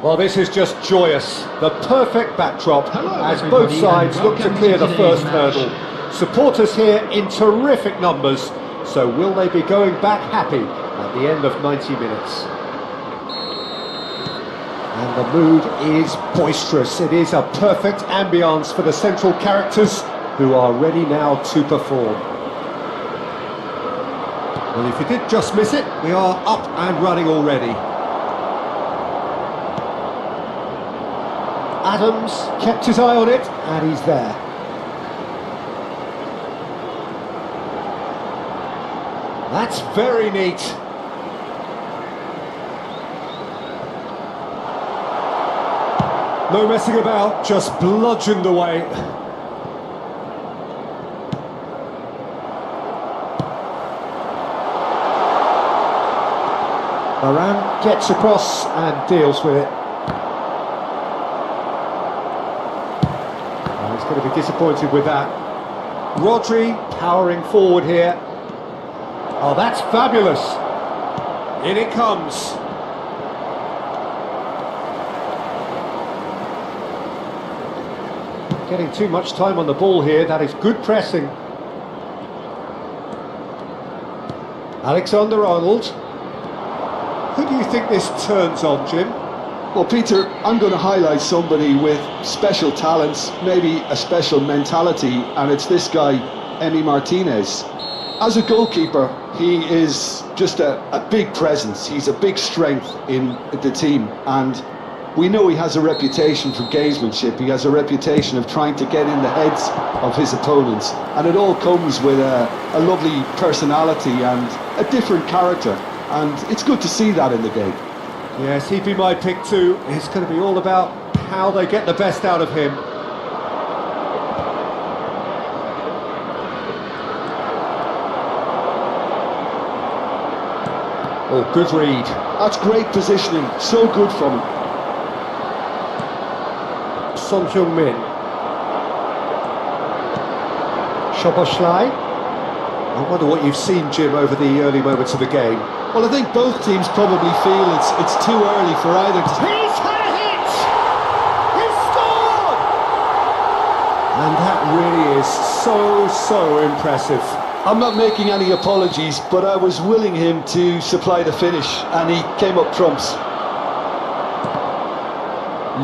Well, this is just joyous. The perfect backdrop as both everybody, sides and look to welcome clear to the today's first match. hurdle. Supporters here in terrific numbers. So will they be going back happy at the end of 90 minutes? And the mood is boisterous. It is a perfect ambience for the central characters who are ready now to perform. Well, if you did just miss it, we are up and running already. Adams kept his eye on it, and he's there. That's very neat. No messing about, just bludgeoned away. Varane gets across and deals with it. He's going to be disappointed with that. Rodri powering forward here. Oh, that's fabulous. In it comes. Getting too much time on the ball here. That is good pressing. Alexander-Arnold. Who do you think this turns on, Jim? Well, Peter, I'm going to highlight somebody with special talents, maybe a special mentality, and it's this guy, Emi Martinez. As a goalkeeper, he is just a big presence. He's a big strength in the team, and we know he has a reputation for gamesmanship. He has a reputation of trying to get in the heads of his opponents, and it all comes with a lovely personality and a different character, and it's good to see that in the game. Yes, he'd be my pick too. It's going to be all about how they get the best out of him. Oh, good read. That's great positioning, so good from him. Son Heung-min. Szoboszlai. I wonder what you've seen, Jim, over the early moments of the game. Well, I think both teams probably feel it's too early for either to... He's had a hit! He's scored! And that really is so impressive. I'm not making any apologies, but I was willing him to supply the finish, and he came up trumps.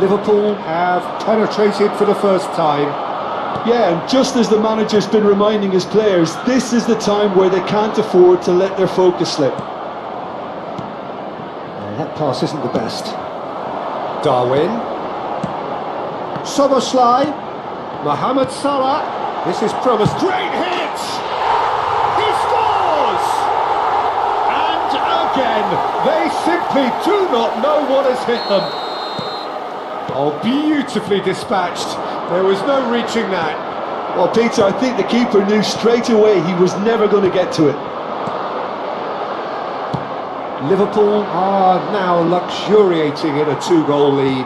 Liverpool have penetrated for the first time. Yeah, and just as the manager's been reminding his players, this is the time where they can't afford to let their focus slip. That pass isn't the best. Darwin. Szoboszlai. Mohamed Salah. This is promised. Great hit! He scores! And again, they simply do not know what has hit them. Oh, beautifully dispatched. There was no reaching that. Well, Peter, I think the keeper knew straight away he was never going to get to it. Liverpool are now luxuriating in a 2-goal lead.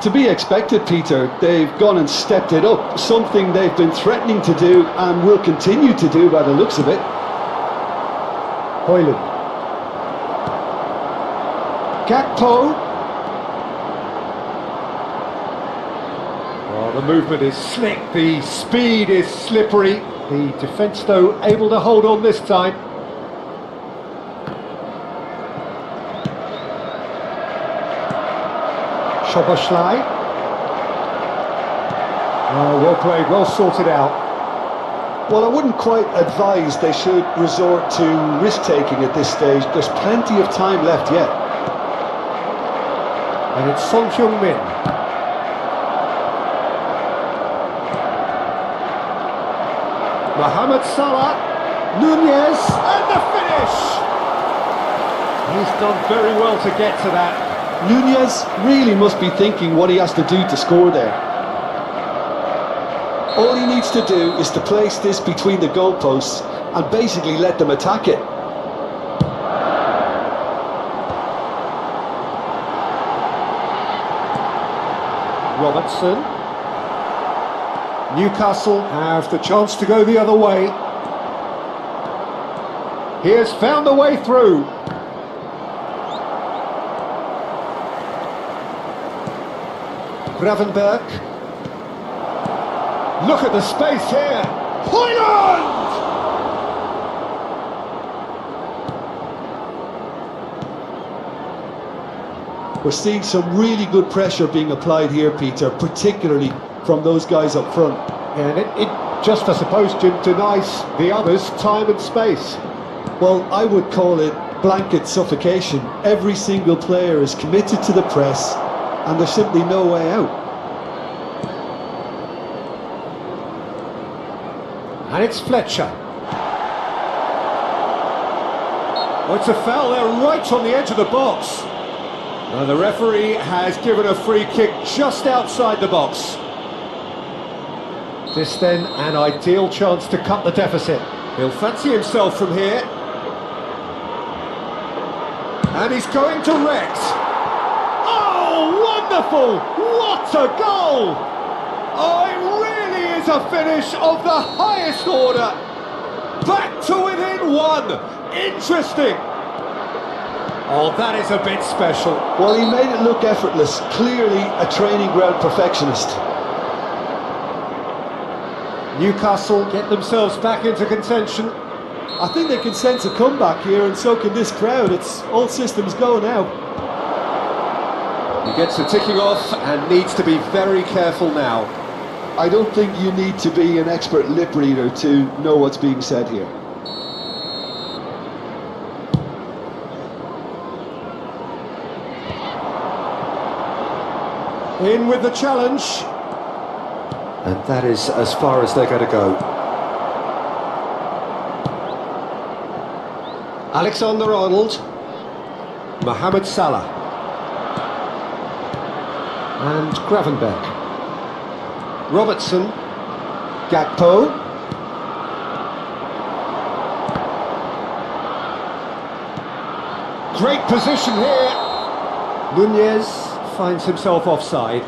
To be expected, Peter. They've gone and stepped it up, something they've been threatening to do and will continue to do by the looks of it. Højlund. Gakpo. Well, the movement is slick, the speed is slippery. The defence, though, able to hold on this time. Szoboszlai. Oh, well played, well sorted out. Well, I wouldn't quite advise they should resort to risk-taking at this stage. There's plenty of time left yet. And it's Son Heung-min. Mohamed Salah. Nunez. And the finish! He's done very well to get to that. Nunez really must be thinking what he has to do to score there. All he needs to do is to place this between the goalposts and basically let them attack it. Robertson. Newcastle have the chance to go the other way. He has found a way through. Gravenberg. Look at the space here. Hoyland! We're seeing some really good pressure being applied here, Peter, particularly from those guys up front. Yeah, and it just, I suppose, Jim, denies the others time and space. Well, I would call it blanket suffocation. Every single player is committed to the press, and there's simply no way out. And it's Fletcher. Oh, it's a foul there right on the edge of the box. And the referee has given a free kick just outside the box. This then an ideal chance to cut the deficit. He'll fancy himself from here. And he's going direct. Oh, wonderful! What a goal! Oh, it really is a finish of the highest order. Back to within one. Interesting. Oh, that is a bit special. Well, he made it look effortless. Clearly a training ground perfectionist. Newcastle get themselves back into contention. I think they can sense a comeback here, and so can this crowd. It's all systems go now. He gets the ticking off and needs to be very careful now. I don't think you need to be an expert lip reader to know what's being said here. In with the challenge. And that is as far as they're going to go. Alexander-Arnold. Mohamed Salah. And Gravenberg. Robertson. Gakpo. Great position here. Nunez finds himself offside.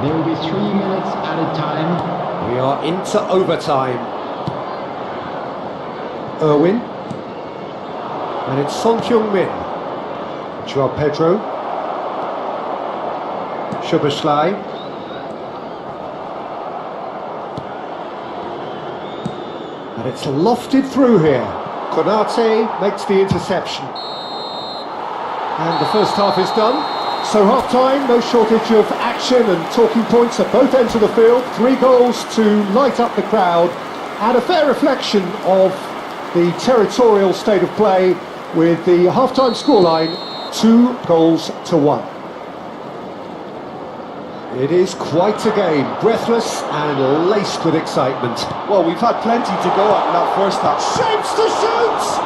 There will be 3 minutes added time. We are into overtime. Irwin. And it's Son Heung-min. Joao Pedro. Szoboszlai. And it's lofted through here. Konate makes the interception. And the first half is done. So half-time, no shortage of action and talking points at both ends of the field. 3 goals to light up the crowd, and a fair reflection of the territorial state of play with the half-time scoreline 2-1. It is quite a game, breathless and laced with excitement. Well, we've had plenty to go at in that first half. Shapes to shoot!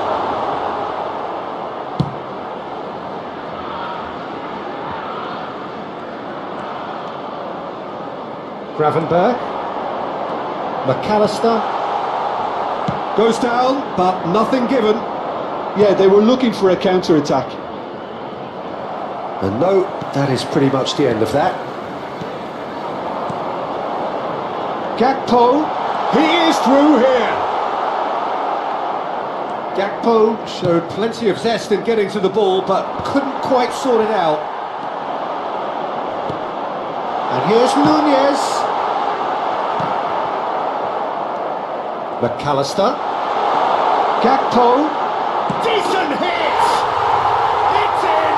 Gravenberg. McAllister. Goes down, but nothing given. Yeah, they were looking for a counter-attack. And no, that is pretty much the end of that. Gakpo, he is through here. Gakpo showed plenty of zest in getting to the ball, but couldn't quite sort it out. And here's Nunez. McAllister. Gakpo. Decent hit! It's in!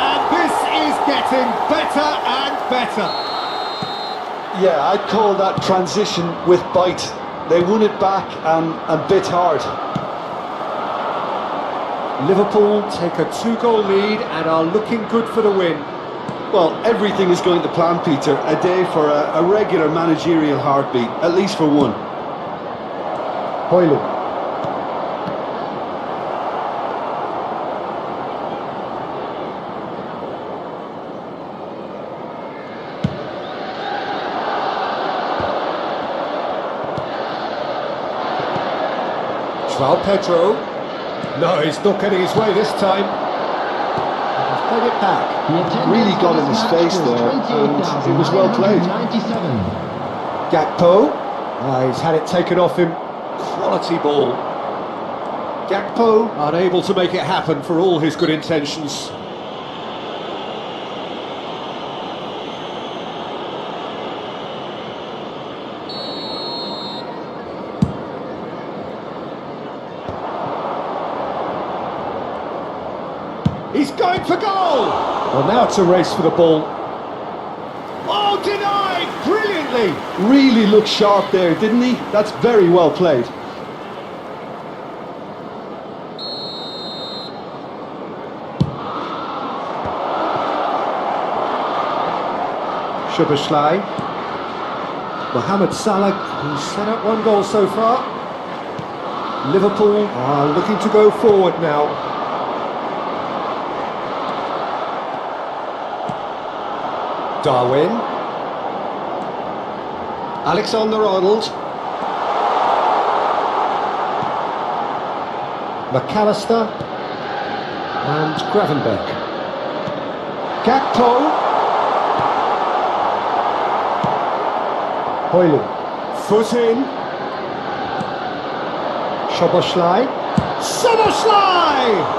And this is getting better and better. Yeah, I'd call that transition with bite. They won it back and bit hard. Liverpool take a 2-goal lead and are looking good for the win. Well, everything is going to plan, Peter. A day for a regular managerial heartbeat, at least for one. Hoyland. Joao Pedro. No, he's not getting his way this time. He's played it back. Really got in his face there, and it was well played. Gakpo. He's had it taken off him. Quality ball. Gakpo unable to make it happen for all his good intentions. He's going for goal! Well, now it's a race for the ball. Oh, denied! Brilliantly! Really looked sharp there, didn't he? That's very well played. Szoboszlai. Mohamed Salah, who's set up one goal so far. Liverpool are looking to go forward now. Darwin. Alexander-Arnold. McAllister. And Gravenberch. Gakpo. Højlund. Foot in. Szoboszlai. Szoboszlai!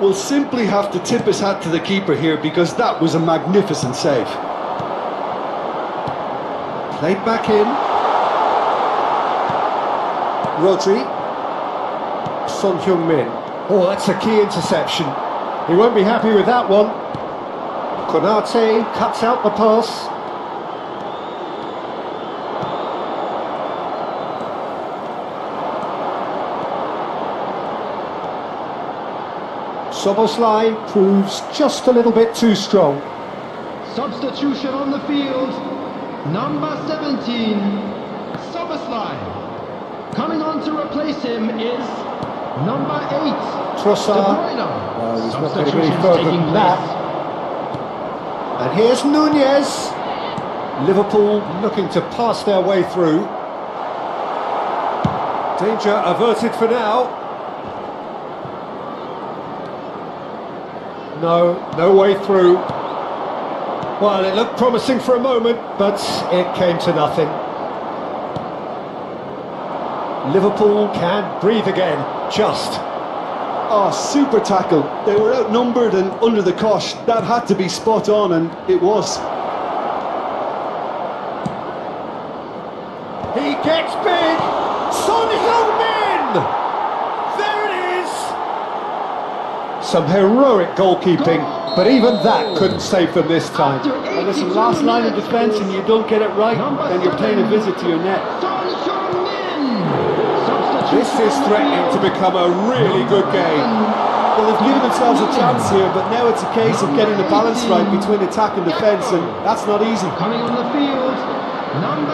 We'll simply have to tip his hat to the keeper here because that was a magnificent save. Played back in. Rodri. Son Heung-min. Oh, that's a key interception. He won't be happy with that one. Konate cuts out the pass. Szoboszlai proves just a little bit too strong. Substitution on the field. Number 17, Szoboszlai. Coming on to replace him is number 8, Trossard. He's not going to go any further than that. And here's Nunez. Liverpool looking to pass their way through. Danger averted for now. No way through. Well, it looked promising for a moment, but it came to nothing. Liverpool can breathe again, just. Oh, super tackle. They were outnumbered and under the cosh. That had to be spot on, and it was. He gets big. Son Heung-min! There it is! Some heroic goalkeeping, but even that couldn't save them this time. And listen, last line of defence and you don't get it right, then you're paying a visit to your net. This is threatening to become a really good game. Well, they've given themselves a chance here, but now it's a case of getting the balance right between attack and defence, and that's not easy. Coming on the field,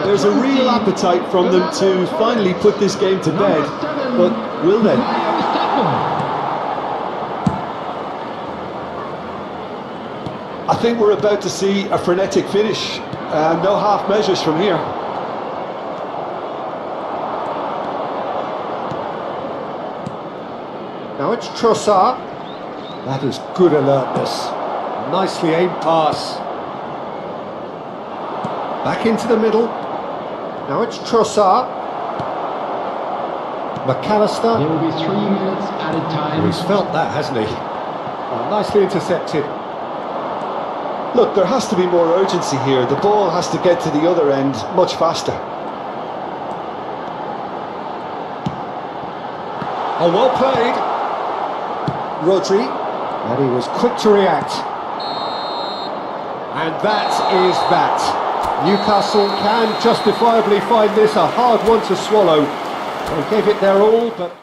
There's a real appetite from them to finally put this game to bed, but will they? I think we're about to see a frenetic finish. No half measures from here. Now it's Trossard. That is good alertness. Nicely aimed pass. Back into the middle. Now it's Trossard. McAllister. There will be 3 minutes added time. He's felt that, hasn't he? Oh, nicely intercepted. Look, there has to be more urgency here. The ball has to get to the other end much faster. Oh, well played. Rodri. And he was quick to react. And that is that. Newcastle can justifiably find this a hard one to swallow. They gave it their all, but...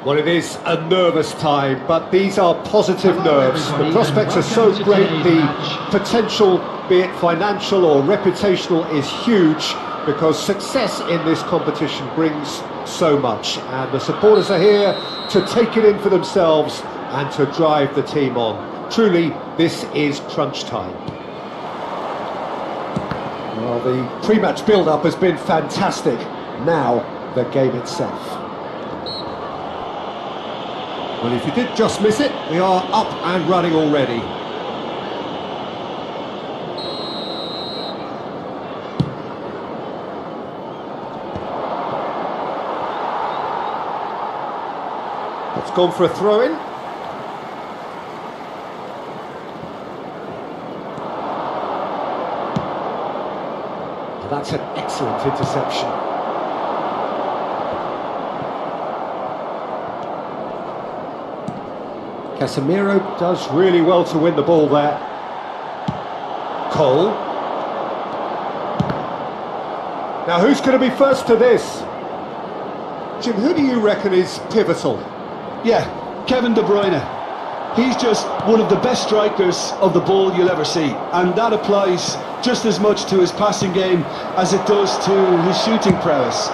Well, it is a nervous time, but these are positive nerves. The prospects are so great, the potential, be it financial or reputational, is huge because success in this competition brings so much. And the supporters are here to take it in for themselves and to drive the team on. Truly, this is crunch time. Well, the pre-match build-up has been fantastic. Now, the game itself. Well, if you did just miss it, we are up and running already. It's gone for a throw-in. That's an excellent interception. Casemiro does really well to win the ball there. Cole. Now who's going to be first to this? Jim, who do you reckon is pivotal? Yeah, Kevin De Bruyne. He's just one of the best strikers of the ball you'll ever see, and that applies just as much to his passing game as it does to his shooting prowess.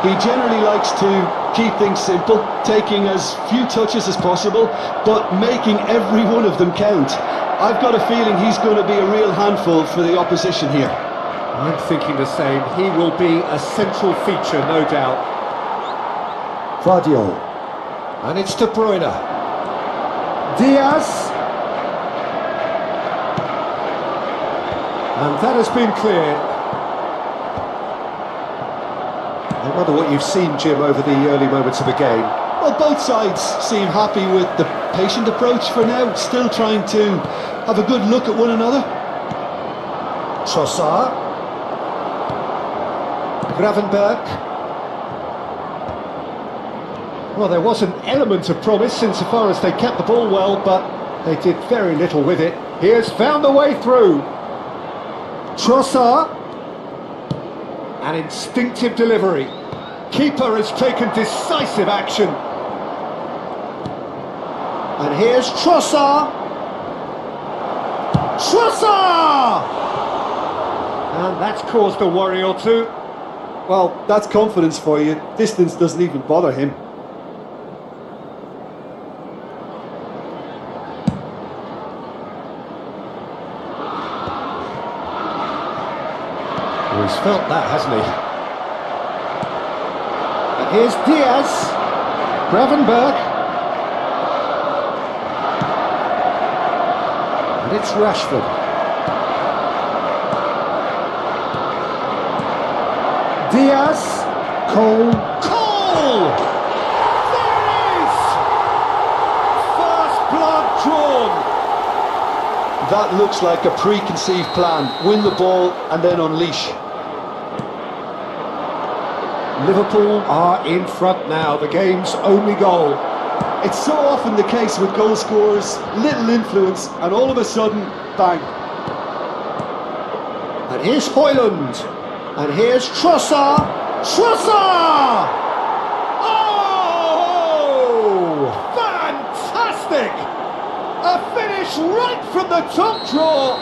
He generally likes to keep things simple, taking as few touches as possible, but making every one of them count. I've got a feeling he's going to be a real handful for the opposition here. I'm thinking the same. He will be a central feature, no doubt. Vardiol. And it's De Bruyne. Diaz. And that has been cleared. I wonder what you've seen, Jim, over the early moments of the game. Well, both sides seem happy with the patient approach for now, still trying to have a good look at one another. Trossard. Gravenberg. Well, there was an element of promise insofar as they kept the ball well, but they did very little with it. He has found the way through. Trossard. An instinctive delivery. Keeper has taken decisive action. And here's Trossard. Trossard! And that's caused a worry or two. Well, that's confidence for you. Distance doesn't even bother him. Well, he's felt that, hasn't he? And here's Diaz. Gravenberg. And it's Rashford. Diaz. Cole. Cole! There it is! First blood drawn. That looks like a preconceived plan. Win the ball and then unleash. Liverpool are in front now, the game's only goal. It's so often the case with goal scorers, little influence, and all of a sudden, bang. And here's Højlund. And here's Trossard. Trossard! Oh! Fantastic! A finish right from the top draw.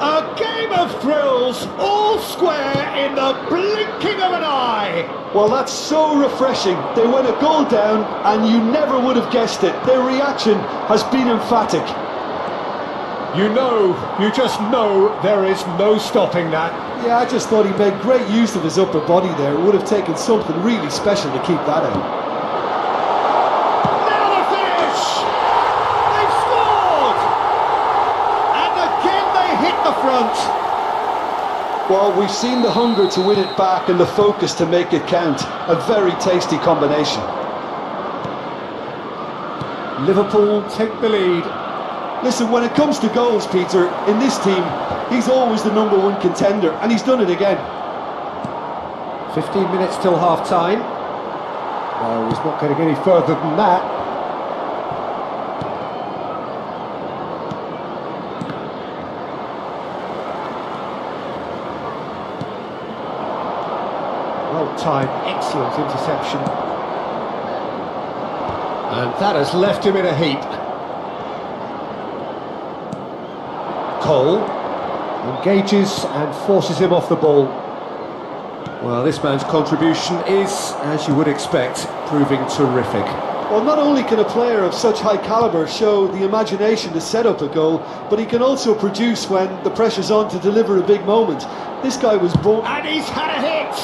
A game of thrills, all square in the blinking of an eye. Well, that's so refreshing. They went a goal down and you never would have guessed it. Their reaction has been emphatic. You just know there is no stopping that. Yeah, I just thought he made great use of his upper body there. It would have taken something really special to keep that out. Well, we've seen the hunger to win it back and the focus to make it count. A very tasty combination. Liverpool take the lead. Listen, when it comes to goals, Peter, in this team, he's always the #1 contender, and he's done it again. 15 minutes till half-time. No, he's not getting any further than that. Well-timed, excellent interception. And that has left him in a heap. Cole engages and forces him off the ball. Well, this man's contribution is, as you would expect, proving terrific. Well, not only can a player of such high calibre show the imagination to set up a goal, but he can also produce when the pressure's on to deliver a big moment. This guy was born... And he's had a hit!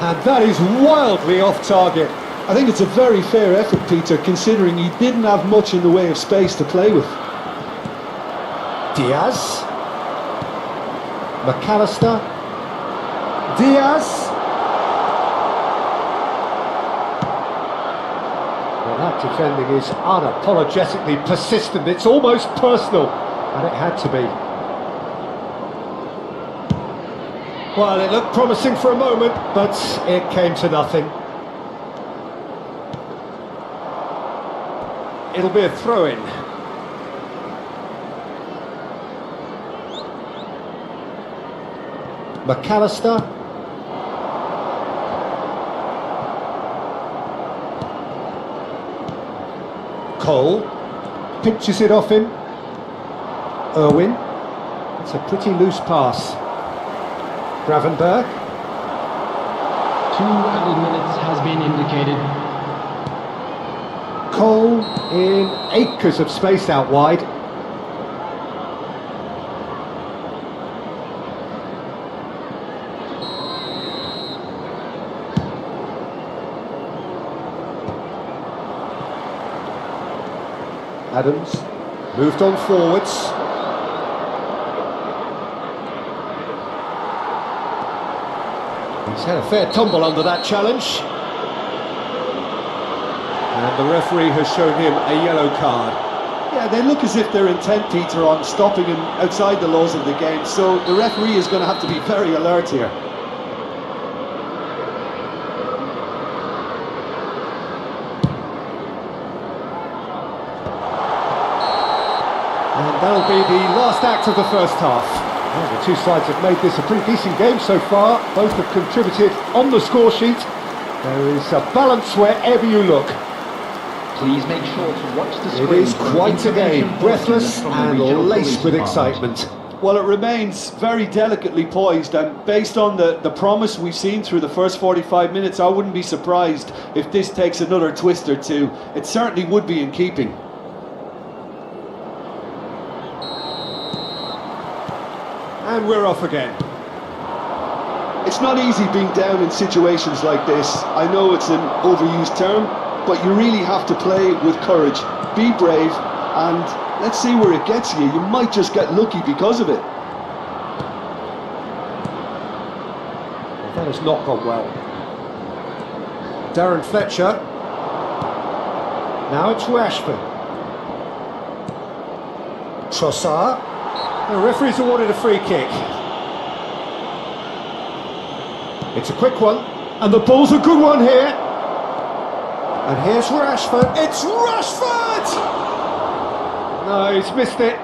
And that is wildly off target. I think it's a very fair effort, Peter, considering he didn't have much in the way of space to play with. Diaz. McAllister. Diaz. Well, that defending is unapologetically persistent. It's almost personal, and it had to be. Well, it looked promising for a moment, but it came to nothing. It'll be a throw-in. McAllister. Cole pinches it off him. Irwin. It's a pretty loose pass. Gravenberg. 2 added minutes has been indicated. Cole in acres of space out wide. Adams moved on forwards. He's had a fair tumble under that challenge. And the referee has shown him a yellow card. Yeah, they look as if they're intent, Peter, on stopping him outside the laws of the game, so the referee is going to have to be very alert here. And that'll be the last act of the first half. Well, the two sides have made this a pretty decent game so far. Both have contributed on the score sheet. There is a balance wherever you look. Please make sure to watch the screen. It is quite a game, breathless and laced with excitement. Well, it remains very delicately poised, and based on the promise we've seen through the first 45 minutes, I wouldn't be surprised if this takes another twist or two. It certainly would be in keeping. And we're off again. It's not easy being down in situations like this. I know it's an overused term, but you really have to play with courage. Be brave, and let's see where it gets you. You might just get lucky because of it. Well, that has not gone well. Darren Fletcher. Now it's Rashford. Trossard. The referee's awarded a free kick. It's a quick one, and the ball's a good one here. And here's Rashford. It's Rashford! No, he's missed it.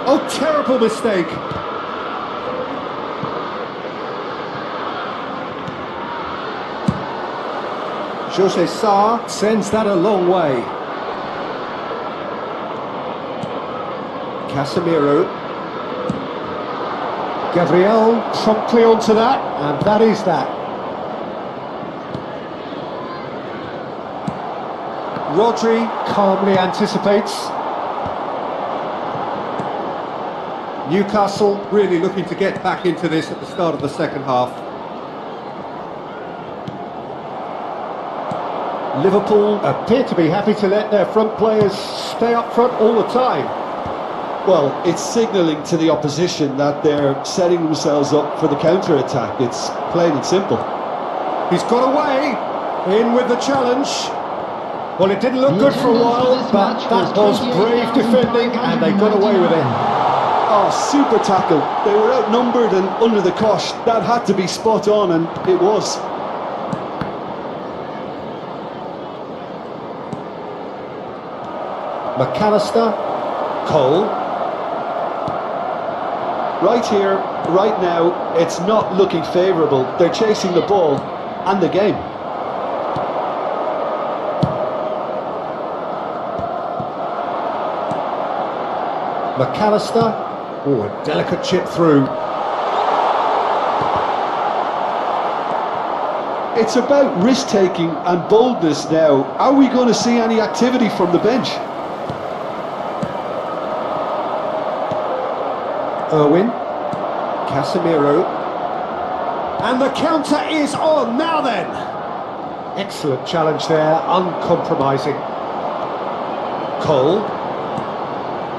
Oh, terrible mistake. Jose Sarr sends that a long way. Casemiro. Gabriel promptly onto that, and that is that. Rodri calmly anticipates. Newcastle really looking to get back into this at the start of the second half. Liverpool appear to be happy to let their front players stay up front all the time. Well, it's signalling to the opposition that they're setting themselves up for the counter-attack. It's plain and simple. He's got away, in with the challenge. Well, it didn't look good for a while, but that was brave defending, and they got away with it. Oh, super tackle. They were outnumbered and under the cosh. That had to be spot on, and it was. McAllister, Cole. Right here, right now, it's not looking favourable. They're chasing the ball and the game. McAllister. Oh, a delicate chip through. It's about risk-taking and boldness now. Are we going to see any activity from the bench? Irwin, Casemiro, and the counter is on. Now then, excellent challenge there, uncompromising. Cole,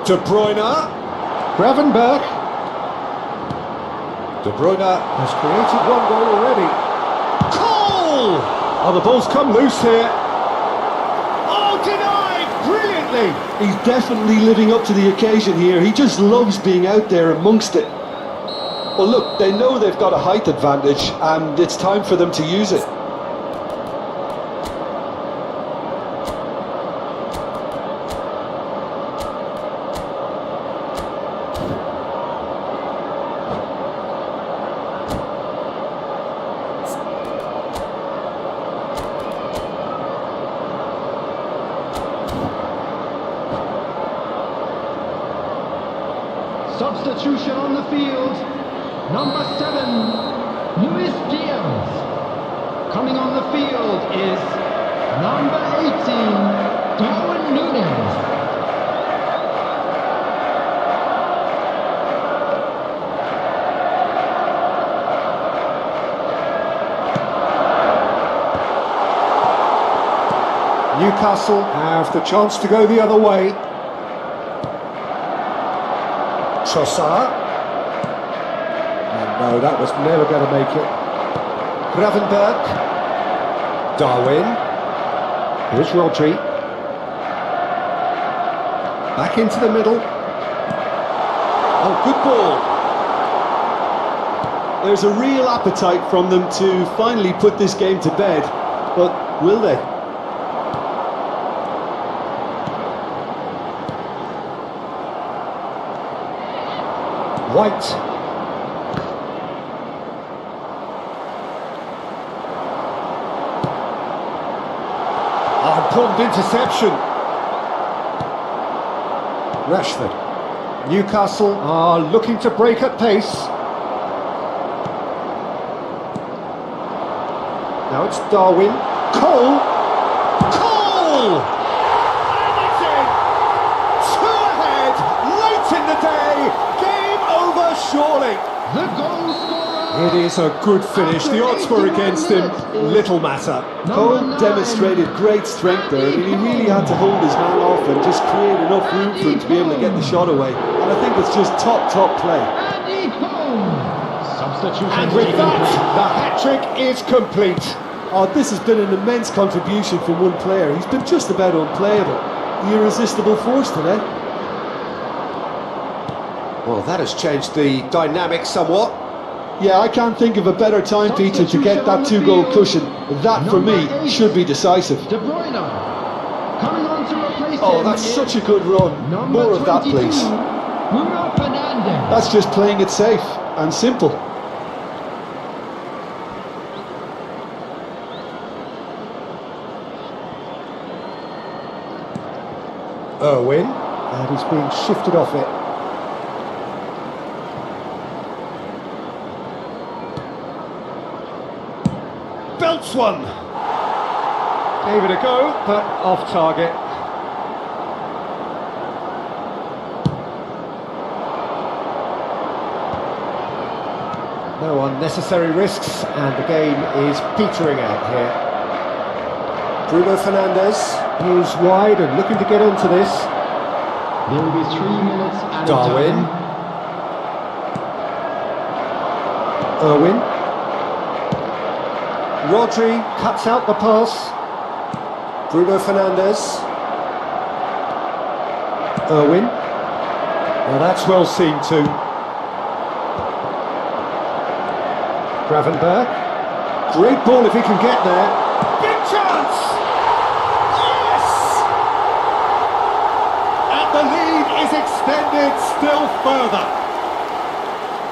De Bruyne, Gravenberch. De Bruyne has created one goal already. Cole! Oh, the ball's come loose here. Oh, denied brilliantly. He's definitely living up to the occasion here. He just loves being out there amongst it. Well, look, they know they've got a height advantage, and it's time for them to use it. Substitution on the field. Number 7, Luis Diaz. Coming on the field is number 18, Darwin Núñez. Newcastle have the chance to go the other way. Trossard. No, that was never going to make it. Gravenberch. Darwin. Here's Rodri. Back into the middle. Oh, good ball. There's a real appetite from them to finally put this game to bed, but will they? White. Important interception. Rashford. Newcastle are looking to break at pace. Now it's Darwin. Cole. Cole! And it's in! 2 ahead, late in the day. Game over, surely. The goal scorer. It is a good finish. The odds were against him. Little matter. Cole demonstrated great strength there. I mean, he really had to hold his man off and just create enough room for him to be able to get the shot away. And I think it's just top play. Substitution. And with that, the hat-trick is complete. Oh, this has been an immense contribution from one player. He's been just about unplayable. The irresistible force today. Well, that has changed the dynamic somewhat. Yeah, I can't think of a better time, Peter, to get that 2-goal cushion. That, for me, should be decisive. De Bruyne. Coming on to replace Oh, him that's is such a good run. More of that, 22, please. Bruno Fernandes. That's just playing it safe and simple. Irwin, and he's being shifted off it. Belts one. Gave it a go, but off target. No unnecessary risks, and the game is petering out here. Bruno Fernandes is wide and looking to get onto this. There will be 3 minutes added Darwin. time. Irwin. Rodri cuts out the pass. Bruno Fernandes. Irwin. Well, that's well seen too. Gravenberch. Great ball if he can get there. Big chance! Yes! And the lead is extended still further.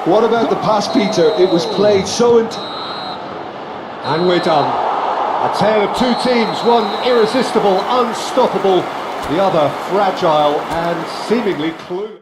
What about the pass, Peter? It was played so And we're done. A tale of two teams, one irresistible, unstoppable, the other fragile and seemingly clueless.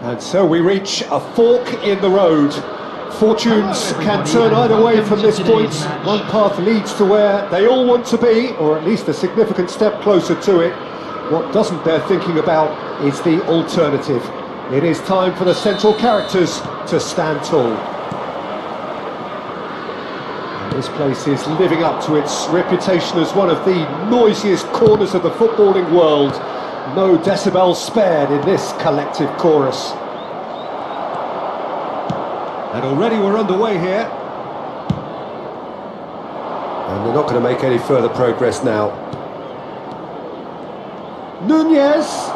And so we reach a fork in the road. Fortunes can turn either way from this point. One path leads to where they all want to be, or at least a significant step closer to it. What doesn't bear thinking about is the alternative. It is time for the central characters to stand tall. And this place is living up to its reputation as one of the noisiest corners of the footballing world. No decibels spared in this collective chorus. And already we're underway here. And they're not going to make any further progress now. Nunez,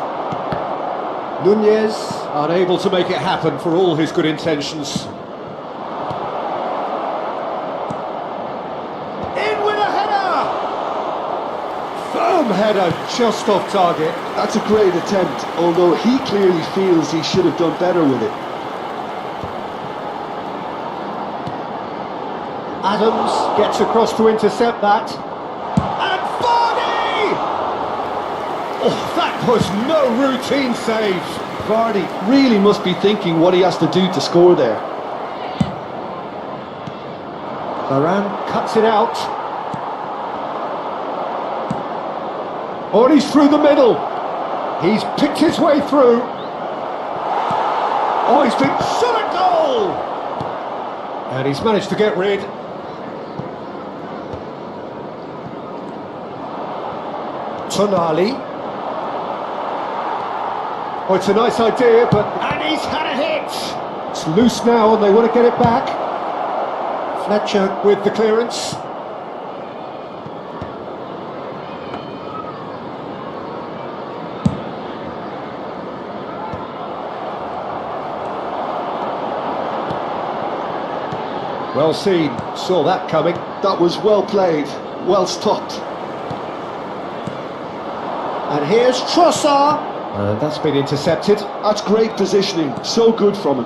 unable to make it happen for all his good intentions. In with a header! Firm header, just off target. That's a great attempt, although he clearly feels he should have done better with it. Adams gets across to intercept that. And Vardy! Oh, that was no routine save. Vardy really must be thinking what he has to do to score there. Varane cuts it out. Oh, and he's through the middle. He's picked his way through. Oh, he's been shot at goal! And he's managed to get rid. Tonali. Oh, it's a nice idea, but... And he's had a hit! It's loose now and they want to get it back. Fletcher with the clearance. Well seen, saw that coming. That was well played, well stopped. And here's Trossard. And that's been intercepted. That's great positioning, so good from him.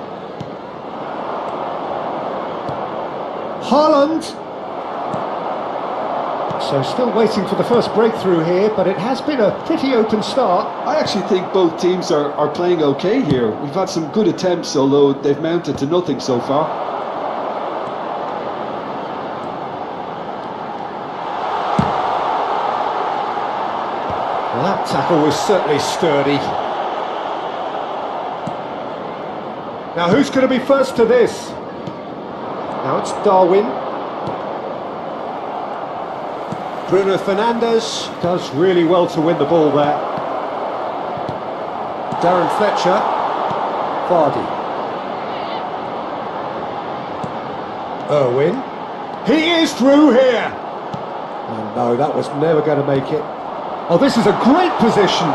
Haaland. So still waiting for the first breakthrough here, but it has been a pretty open start. I actually think both teams are playing okay here. We've had some good attempts, although they've mounted to nothing so far. Well, that tackle was certainly sturdy. Now who's going to be first to this? Now it's Darwin. Bruno Fernandes does really well to win the ball there. Darren Fletcher. Vardy. Irwin. He is through here! Oh no, that was never going to make it. Oh, this is a great position.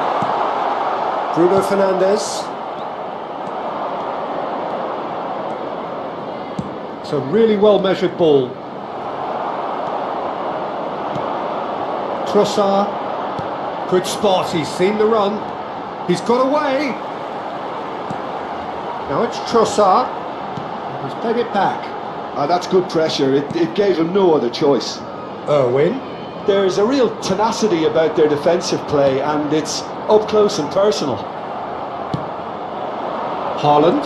Bruno Fernandes. It's a really well-measured ball. Trossard. Good spot, he's seen the run. He's got away. Now it's Trossard. He's played it back. That's good pressure. It gave him no other choice. Irwin. There's a real tenacity about their defensive play, and it's up close and personal. Haaland.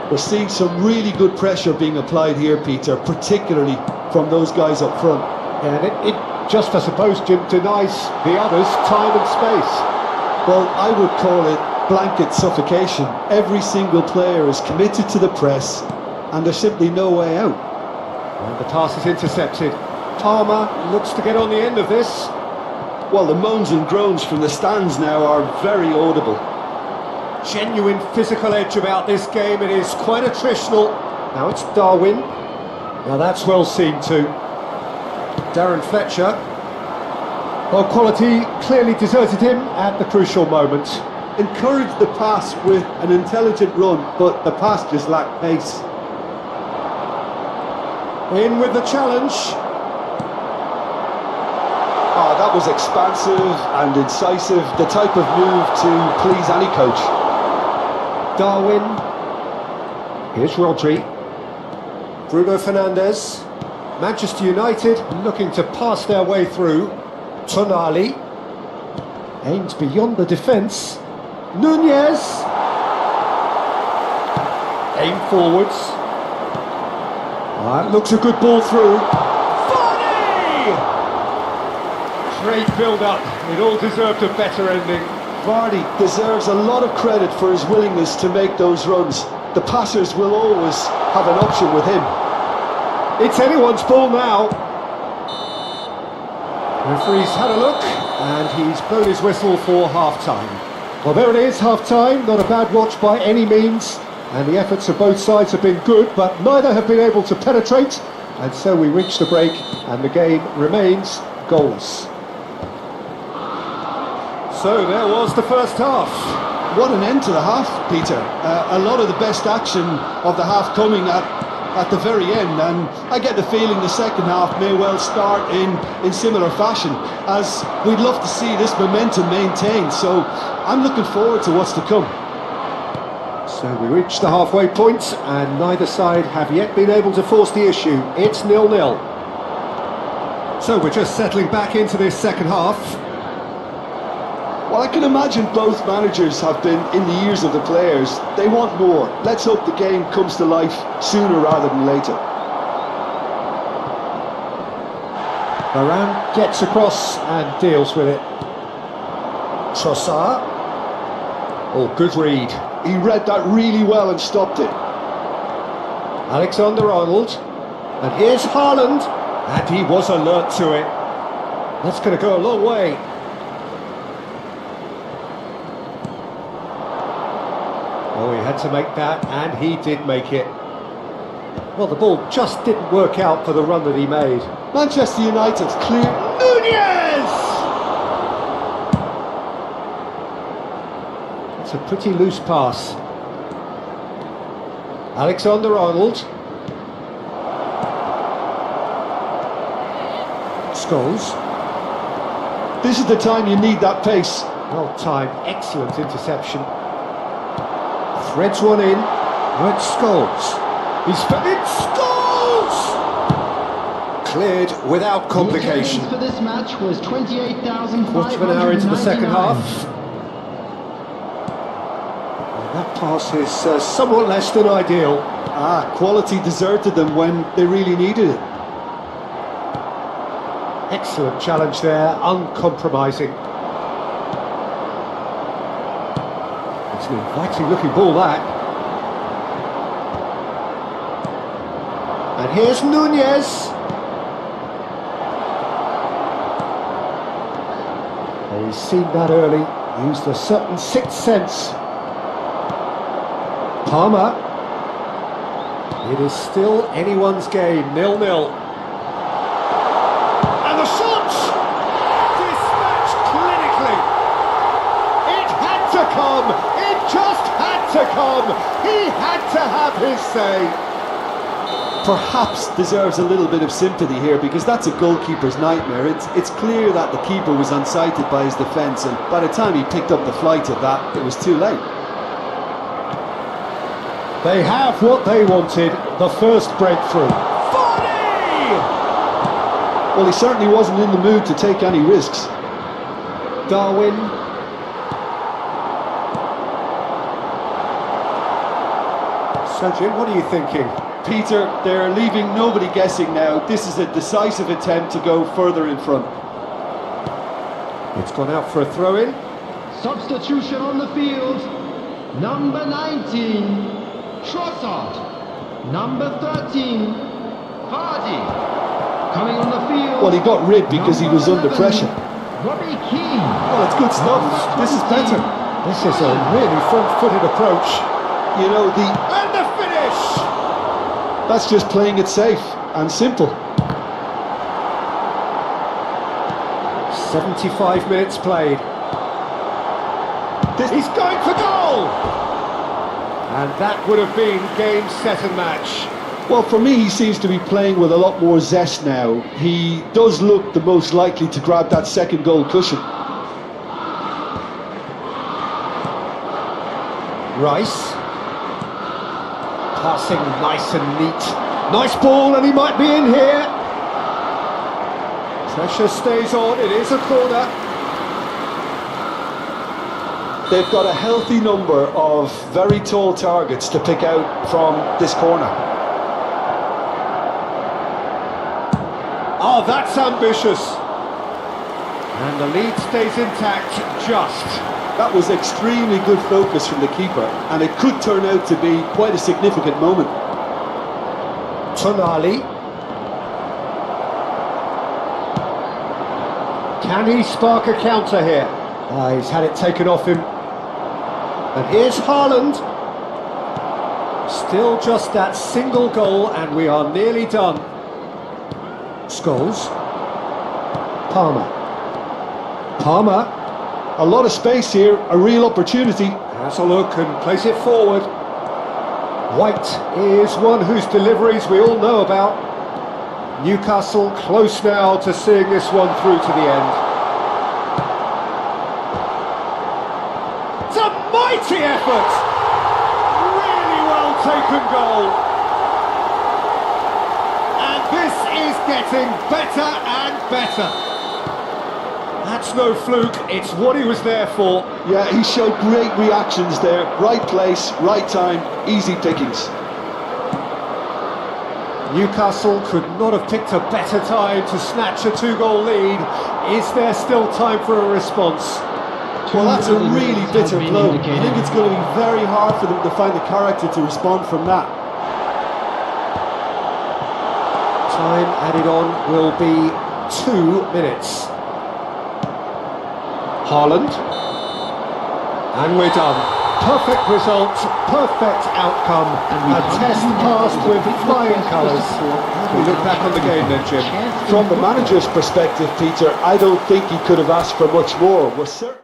We're seeing some really good pressure being applied here, Peter, particularly from those guys up front. And it just, I suppose, Jim, denies the others time and space. Well, I would call it blanket suffocation. Every single player is committed to the press, and there's simply no way out. And the pass is intercepted. Palmer looks to get on the end of this. Well, the moans and groans from the stands now are very audible. Genuine physical edge about this game. It is quite attritional. Now it's Darwin. Now that's well seen too. Darren Fletcher. Well, quality clearly deserted him at the crucial moment. Encouraged the pass with an intelligent run, but the pass just lacked pace. In with the challenge. Oh, that was expansive and incisive, the type of move to please any coach. Darwin. Here's Rodri. Bruno Fernandes. Manchester United looking to pass their way through. Tonali. Aimed beyond the defence. Nunez. Aim forwards. That looks a good ball through. Vardy! Great build-up. It all deserved a better ending. Vardy deserves a lot of credit for his willingness to make those runs. The passers will always have an option with him. It's anyone's ball now. Referee's had a look and he's blown his whistle for half-time. Well, there it is, half-time. Not a bad watch by any means. And the efforts of both sides have been good, but neither have been able to penetrate. And so we reach the break and the game remains goalless. So there was the first half. What an end to the half, Peter. A lot of the best action of the half coming at the very end, and I get the feeling the second half may well start in similar fashion, as we'd love to see this momentum maintained. So I'm looking forward to what's to come. So we reach the halfway point, and neither side have yet been able to force the issue. It's 0-0. So we're just settling back into this second half. Well, I can imagine both managers have been in the ears of the players. They want more. Let's hope the game comes to life sooner rather than later. Varane gets across and deals with it. Trossard. Oh, good read. He read that really well and stopped it. Alexander-Arnold. And here's Haaland. And he was alert to it. That's going to go a long way. Oh, he had to make that, and he did make it. Well, the ball just didn't work out for the run that he made. Manchester United's clear. Nunez! It's a pretty loose pass. Alexander-Arnold. Scholes. This is the time you need that pace. Well timed, excellent interception. Threads one in. Right, Scholes. It's Scholes! Cleared without complication. The attendance for this match was 28,599. Quarter of an hour into the second half. That pass is somewhat less than ideal. Quality deserted them when they really needed it. Excellent challenge there, uncompromising. It's an inviting looking ball, that. And here's Nunez. He's seen that early, used a certain sixth sense. Palmer. It is still anyone's game, 0-0. And the shot! Dispatched clinically. It had to come. It just had to come. He had to have his say. Perhaps deserves a little bit of sympathy here, because that's a goalkeeper's nightmare. It's clear that the keeper was unsighted by his defence, and by the time he picked up the flight of that, it was too late. They have what they wanted, the first breakthrough. Vardy! Well, he certainly wasn't in the mood to take any risks. Darwin. Sergio, what are you thinking? Peter, they're leaving nobody guessing now. This is a decisive attempt to go further in front. It's gone out for a throw-in. Substitution on the field. Number 19, Trossard. Number 13, Vardy. Coming on the field. Well, he got rid because he was Number under 11, pressure. Robbie Keane. Well, it's good stuff. This is better. This is a really front-footed approach. You know, And the finish! that's just playing it safe and simple. 75 minutes played. He's going for goal! And that would have been game, set and match. Well, for me, he seems to be playing with a lot more zest now. He does look the most likely to grab that second goal cushion. Rice. Passing nice and neat. Nice ball, and he might be in here. Pressure stays on, it is a corner. They've got a healthy number of very tall targets to pick out from this corner. Oh, that's ambitious. And the lead stays intact, just. That was extremely good focus from the keeper, and it could turn out to be quite a significant moment. Tonali. Can he spark a counter here? He's had it taken off him. And here's Haaland. Still just that single goal, and we are nearly done. Scholes. Palmer. A lot of space here, a real opportunity. Has a look and plays it forward. White is one whose deliveries we all know about. Newcastle close now to seeing this one through to the end. It's a mighty effort! Really well taken goal. And this is getting better and better. That's no fluke, it's what he was there for. Yeah, he showed great reactions there. Right place, right time, easy pickings. Newcastle could not have picked a better time to snatch a two-goal lead. Is there still time for a response? Well, that's a really bitter blow. I think it's going to be very hard for them to find the character to respond from that. Time added on will be 2 minutes. Haaland. And we're done. Perfect result, perfect outcome, a test passed with flying colours. We look back on the game then, Jim. From the manager's perspective, Peter, I don't think he could have asked for much more. We're certain.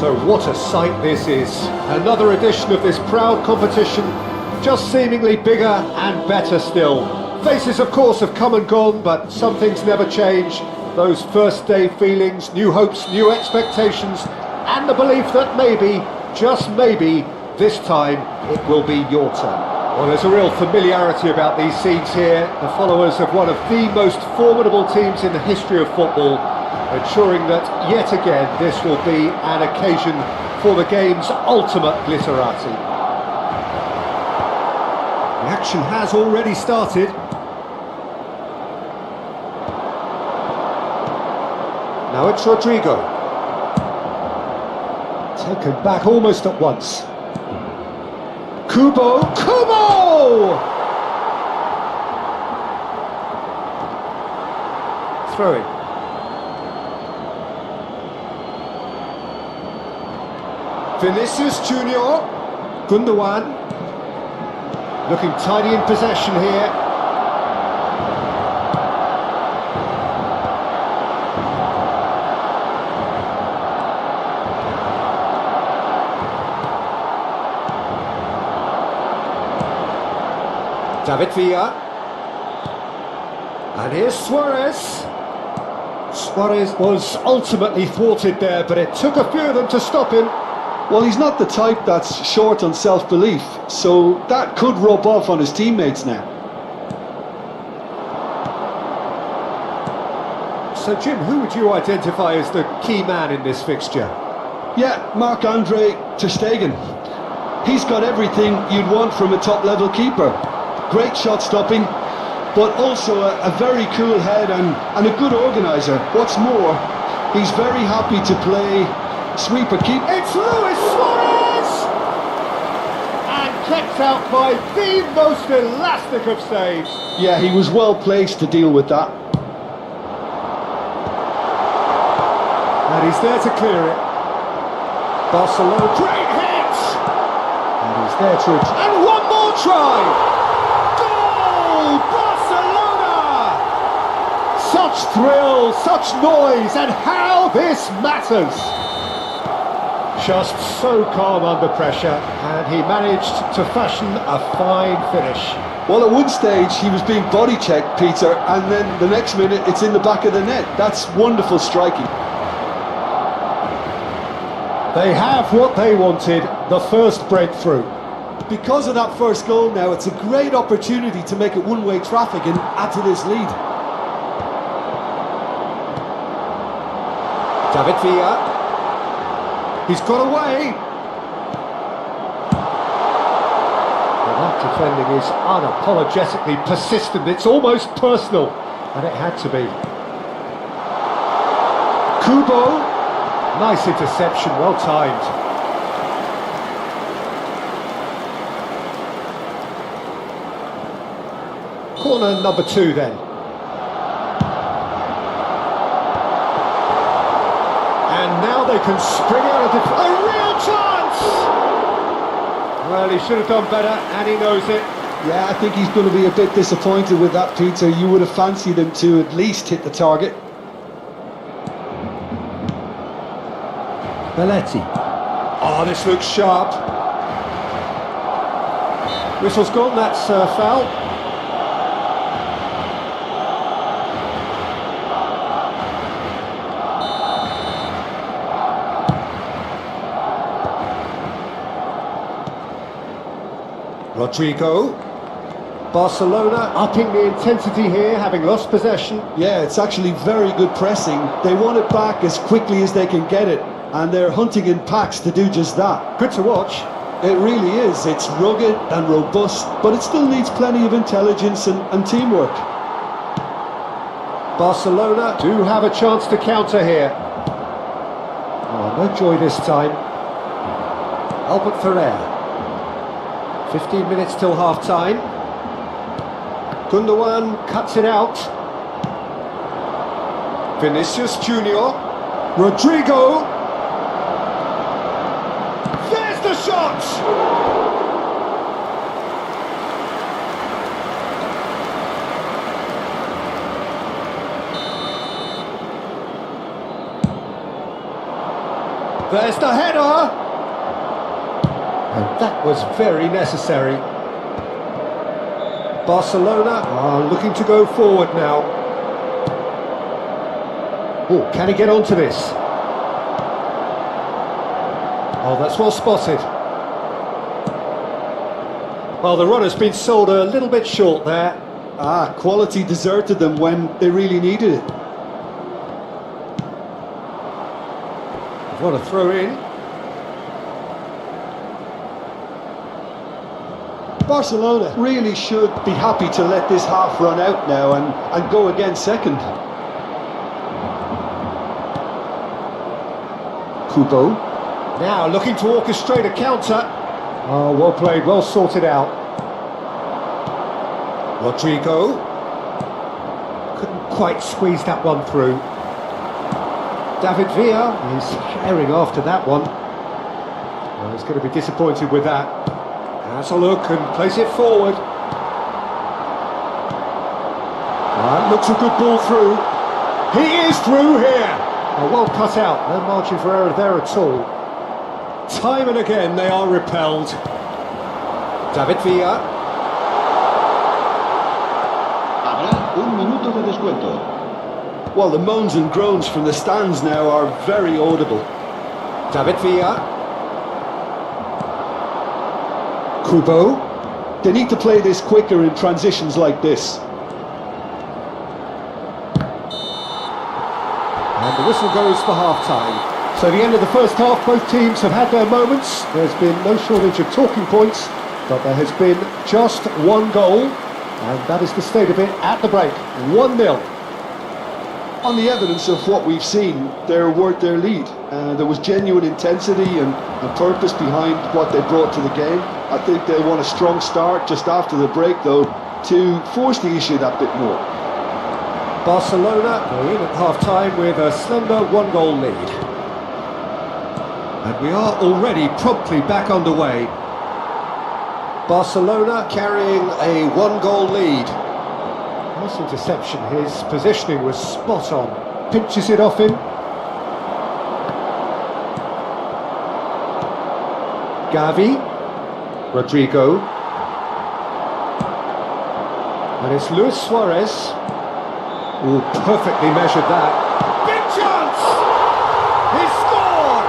So what a sight this is. Another edition of this proud competition, just seemingly bigger and better still. Faces, of course, have come and gone, but some things never change. Those first day feelings, new hopes, new expectations, and the belief that maybe, just maybe, this time it will be your turn. Well, there's a real familiarity about these scenes here. The followers of one of the most formidable teams in the history of football, ensuring that yet again this will be an occasion for the game's ultimate glitterati. The action has already started. Now it's Rodrigo. Taken back almost at once. Kubo! Throw in. Vinicius Junior. Gundogan. Looking tidy in possession here. David Villa. And here's Suarez. Suarez was ultimately thwarted there, but it took a few of them to stop him. Well, he's not the type that's short on self-belief, so that could rub off on his teammates now. So, Jim, who would you identify as the key man in this fixture? Yeah, Marc-Andre ter Stegen. He's got everything you'd want from a top-level keeper. Great shot stopping, but also a very cool head and a good organiser. What's more, he's very happy to play sweeper keep. It's Luis Suarez! And kept out by the most elastic of saves. Yeah, he was well placed to deal with that. And he's there to clear it. Barcelona, great hit! And he's there to... And one more try! Barcelona! Such thrill, such noise, and how this matters! Just so calm under pressure, and he managed to fashion a fine finish. Well, at one stage he was being body checked, Peter, and then the next minute it's in the back of the net. That's wonderful striking. They have what they wanted, the first breakthrough. Because of that first goal now, it's a great opportunity to make it one-way traffic and add to this lead. David Villa. He's got away. Well, that defending is unapologetically persistent. It's almost personal, and it had to be. Kubo. Nice interception, well timed. Corner number 2 then. And now they can spring out of a real chance! Well, he should have done better, and he knows it. Yeah, I think he's going to be a bit disappointed with that, Peter. You would have fancied him to at least hit the target. Belletti. Oh, this looks sharp. Whistle's gone, that's foul. Rodrigo. Barcelona upping the intensity here, having lost possession. Yeah, it's actually very good pressing. They want it back as quickly as they can get it, and they're hunting in packs to do just that. Good to watch. It really is. It's rugged and robust, but it still needs plenty of intelligence and teamwork. Barcelona do have a chance to counter here. Oh, no joy this time. Albert Ferrer. 15 minutes till half-time. Gundogan cuts it out. Vinicius Junior. Rodrigo. There's the shot! There's the header! And that was very necessary. Barcelona are looking to go forward now. Oh, can he get onto this? Oh, that's well spotted. Well, the run has been sold a little bit short there. Quality deserted them when they really needed it. What a throw in. Barcelona really should be happy to let this half run out now and go again second. Kubo. Now looking to orchestrate a counter. Oh, well played, well sorted out. Rodrigo. Couldn't quite squeeze that one through. David Villa is herring after that one. Well, he's going to be disappointed with that. Has a look and plays it forward. Looks a good ball through. He is through here. Oh, well cut out, no margin for error there at all. Time and again they are repelled. David Villa. Habrá un minuto de descuento. Well, the moans and groans from the stands now are very audible. David Villa. Kubo. They need to play this quicker in transitions like this. And the whistle goes for half-time. So the end of the first half, both teams have had their moments. There's been no shortage of talking points, but there has been just one goal, and that is the state of it at the break. 1-0. On the evidence of what we've seen, they're worth their lead. There was genuine intensity and purpose behind what they brought to the game. I think they want a strong start just after the break, though, to force the issue that bit more. Barcelona go in at half-time with a slender 1-goal lead. And we are already promptly back underway. Barcelona carrying a 1-goal lead. Nice interception, his positioning was spot on. Pinches it off him. Gavi. Rodrigo. And it's Luis Suarez. Oh, perfectly measured that. Big chance! He scored!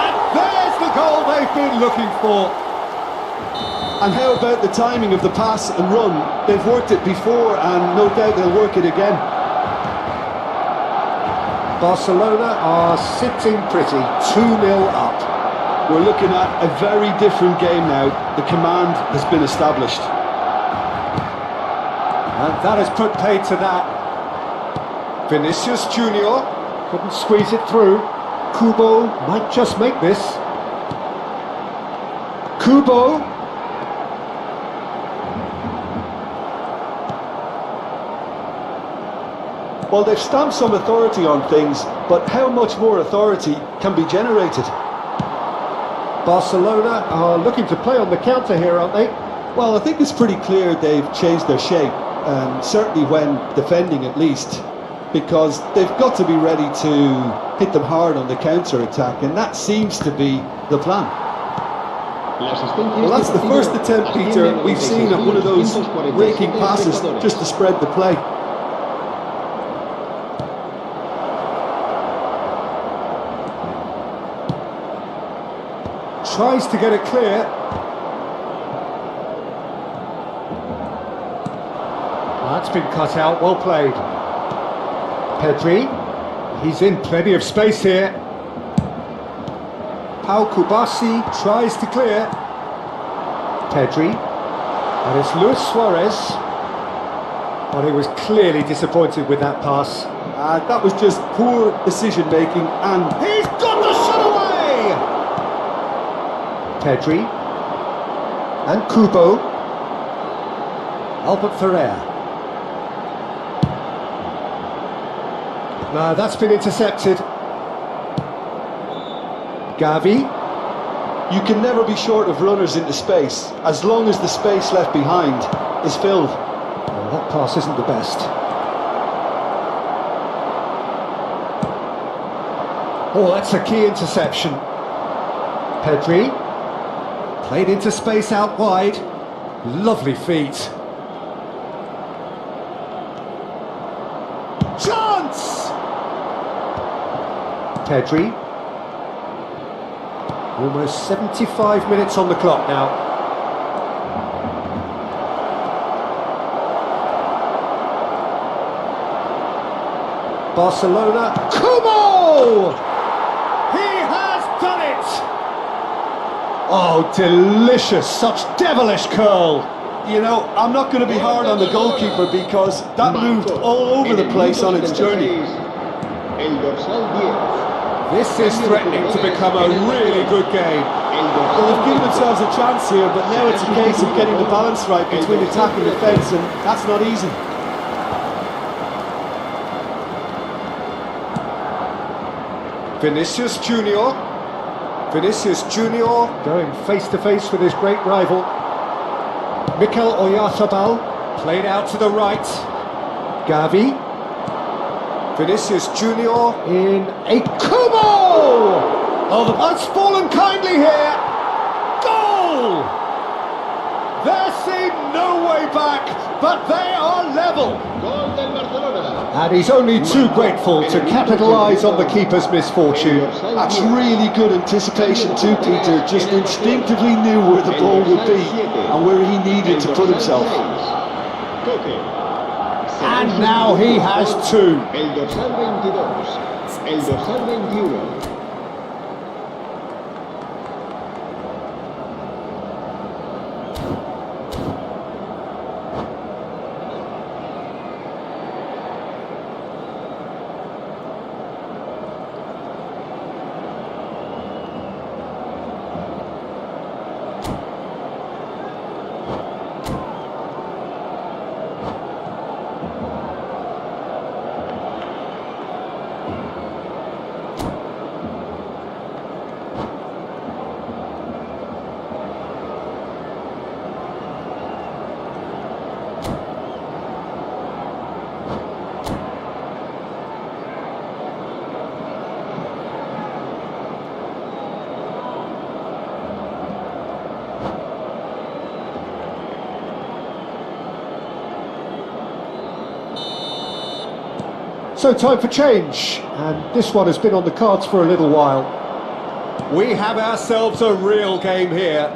And there's the goal they've been looking for. And how about the timing of the pass and run? They've worked it before and no doubt they'll work it again. Barcelona are sitting pretty, 2-0 up. We're looking at a very different game now. The command has been established. And that has put paid to that. Vinicius Junior couldn't squeeze it through. Kubo might just make this. Kubo. Well, they've stamped some authority on things, but how much more authority can be generated? Barcelona are looking to play on the counter here, aren't they? Well, I think it's pretty clear they've changed their shape, certainly when defending at least, because they've got to be ready to hit them hard on the counter-attack, and that seems to be the plan. Well, that's the first attempt, Peter, we've seen at one of those raking passes just to spread the play. Tries to get it clear. That's been cut out, well played. Pedri, he's in plenty of space here. Pau Kubasi tries to clear. Pedri, and it's Luis Suarez. But he was clearly disappointed with that pass. That was just poor decision making, and he's got the shot away! Pedri and Kubo. Albert Ferrer. No, that's been intercepted. Gavi. You can never be short of runners into space, as long as the space left behind is filled. Well, that pass isn't the best. Oh, that's a key interception. Pedri. Played into space out wide. Lovely feet. Chance! Pedri. Almost 75 minutes on the clock now. Barcelona. Kumo! He has done it! Oh, delicious. Such devilish curl. You know, I'm not going to be hard on the goalkeeper because that moved all over the place on its journey. This is threatening to become a really good game. Well, they've given themselves a chance here, but now it's a case of getting the balance right between attack and defence, and that's not easy. Vinicius Junior. Vinicius Junior going face to face with his great rival. Mikel Oyarzabal played out to the right. Gavi. Vinicius Junior in a Kumo! Oh, the ball's fallen kindly here. Goal! There seemed no way back, but they are level. And he's only too grateful to capitalise on the keeper's misfortune. That's really good anticipation too, Peter. Just instinctively knew where the ball would be and where he needed to put himself. And now he has two. El dorsal 22. El dorsal 21. So time for change, and this one has been on the cards for a little while. We have ourselves a real game here.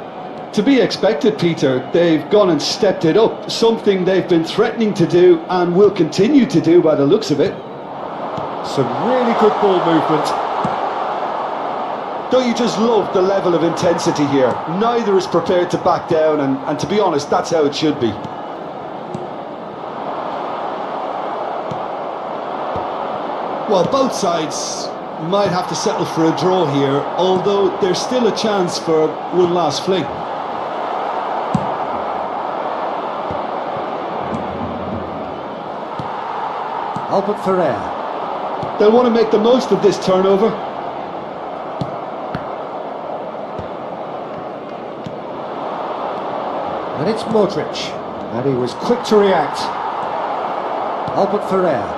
To be expected, Peter. They've gone and stepped it up, something they've been threatening to do and will continue to do by the looks of it. Some really good ball movement. Don't you just love the level of intensity here? Neither is prepared to back down, and to be honest, that's how it should be. Well, both sides might have to settle for a draw here, although there's still a chance for one last fling. Albert Ferrer. They'll want to make the most of this turnover. And it's Modric, and he was quick to react. Albert Ferrer.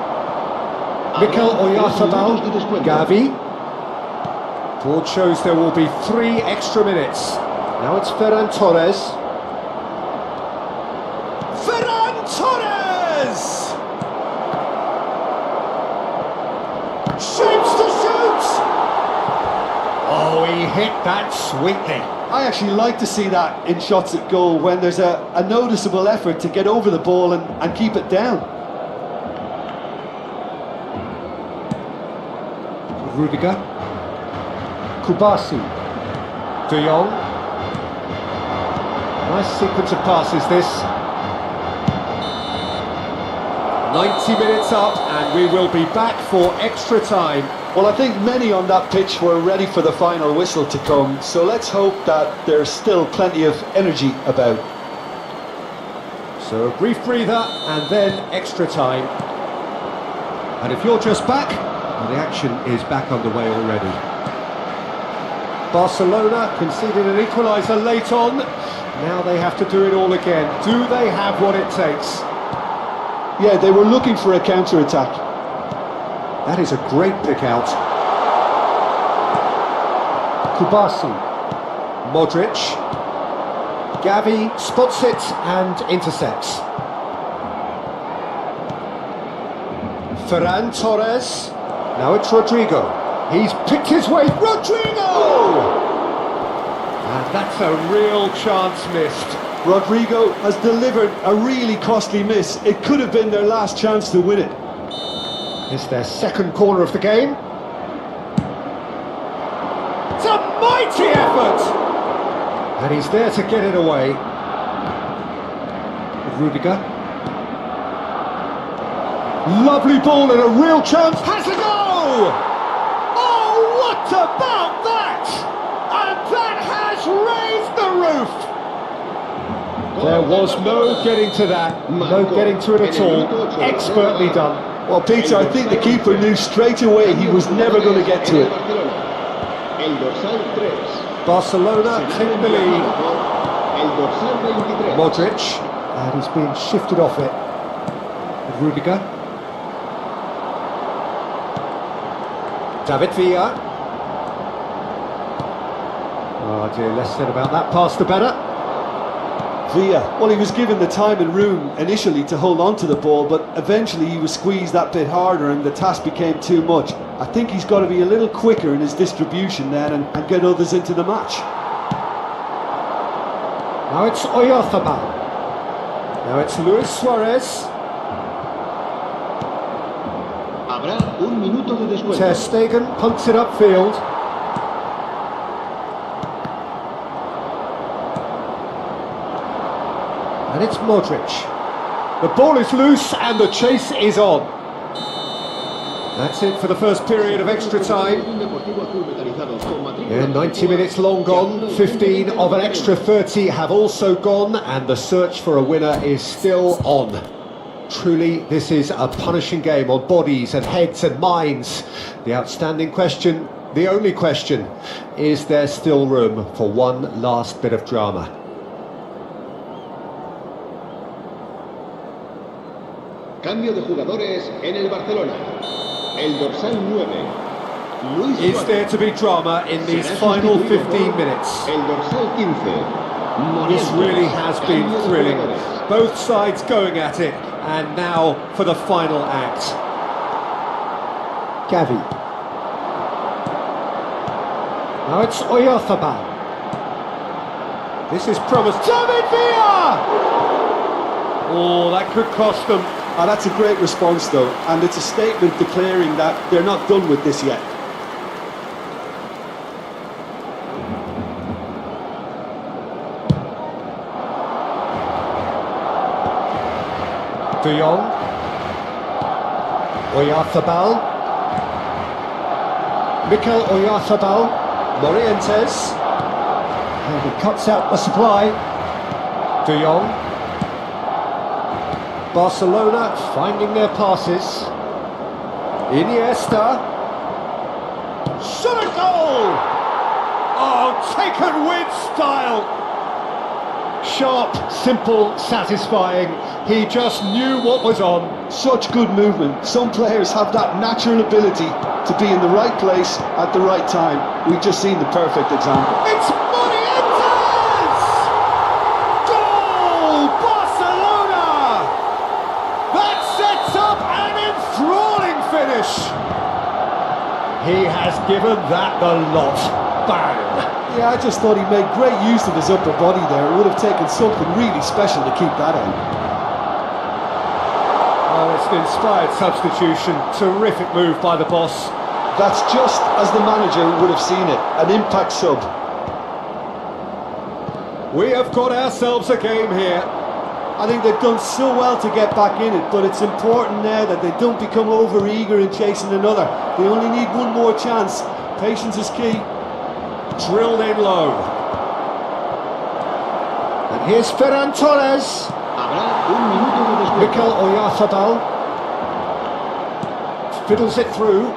Mikel Oyarzabal. Gavi. Board shows there will be 3 extra minutes. Now it's Ferran Torres. Ferran Torres! Shapes to shoot! Oh, he hit that sweetly. I actually like to see that in shots at goal when there's a noticeable effort to get over the ball and keep it down. Rudiger. Kubasi. De Jong. Nice sequence of passes this. 90 minutes up and we will be back for extra time. Well, I think many on that pitch were ready for the final whistle to come, so let's hope that there's still plenty of energy about. So a brief breather and then extra time. And if you're just back, well, the action is back underway already. Barcelona conceded an equaliser late on. Now they have to do it all again. Do they have what it takes? Yeah, they were looking for a counter-attack. That is a great pick out. Kubasi. Modric. Gavi spots it and intercepts. Ferran Torres. Now it's Rodrigo. He's picked his way. Rodrigo! And that's a real chance missed. Rodrigo has delivered a really costly miss. It could have been their last chance to win it. It's their second corner of the game. It's a mighty effort! And he's there to get it away. Rudiger. Lovely ball and a real chance. Has a go! Oh, what about that? And that has raised the roof! There was no getting to that, no getting to it at all. Expertly done. Well, Peter, I think the keeper knew straight away he was never going to get to it. Barcelona take the lead. Modric, and he's being shifted off it. Rudiger. David Villa. Oh dear, less said about that pass the better. Villa, well, he was given the time and room initially to hold on to the ball, but eventually he was squeezed that bit harder and the task became too much. I think he's got to be a little quicker in his distribution then and get others into the match. Now it's Oyarzabal. Now it's Luis Suarez. Habrá un minuto de descuento. Ter Stegen punts it upfield. And it's Modric. The ball is loose and the chase is on. That's it for the first period of extra time. Yeah, 90 minutes long gone, 15 of an extra 30 have also gone, and the search for a winner is still on. Truly, this is a punishing game on bodies and heads and minds. The outstanding question, the only question, is there still room for one last bit of drama? Cambio de jugadores en el Barcelona. El dorsal 9. Luis Is Suárez. there to be drama in these final 15 minutes? El dorsal 15. This Morientes. really has been Cambio de thrilling. jugadores. Both sides going at it, and now for the final act. Gavi. Now it's Oyarzabal. This is promised. David Villa! Oh, that could cost them. Ah, that's a great response though, and it's a statement declaring that they're not done with this yet. De Jong. Oyarzabal. Mikel Oyarzabal. Morientes. And he cuts out the supply. De Jong. Barcelona finding their passes. Iniesta. Shot a goal! Oh, taken with style! Sharp, simple, satisfying. He just knew what was on. Such good movement. Some players have that natural ability to be in the right place at the right time. We've just seen the perfect example. It's Morientes! Goal! Barcelona! That sets up an enthralling finish. He has given that the lot. Bang! Yeah, I just thought he made great use of his upper body there. It would have taken something really special to keep that in. Oh, it's an inspired substitution. Terrific move by the boss. That's just as the manager would have seen it. An impact sub. We have got ourselves a game here. I think they've done so well to get back in it, but it's important now that they don't become over-eager in chasing another. They only need one more chance. Patience is key. Drilled in low. And here's Ferran Torres. Habrá un minuto de descuento. Mikel Oyarzabal fiddles it through.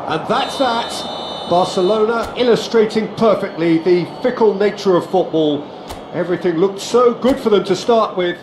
And that's that. Barcelona illustrating perfectly the fickle nature of football. Everything looked so good for them to start with.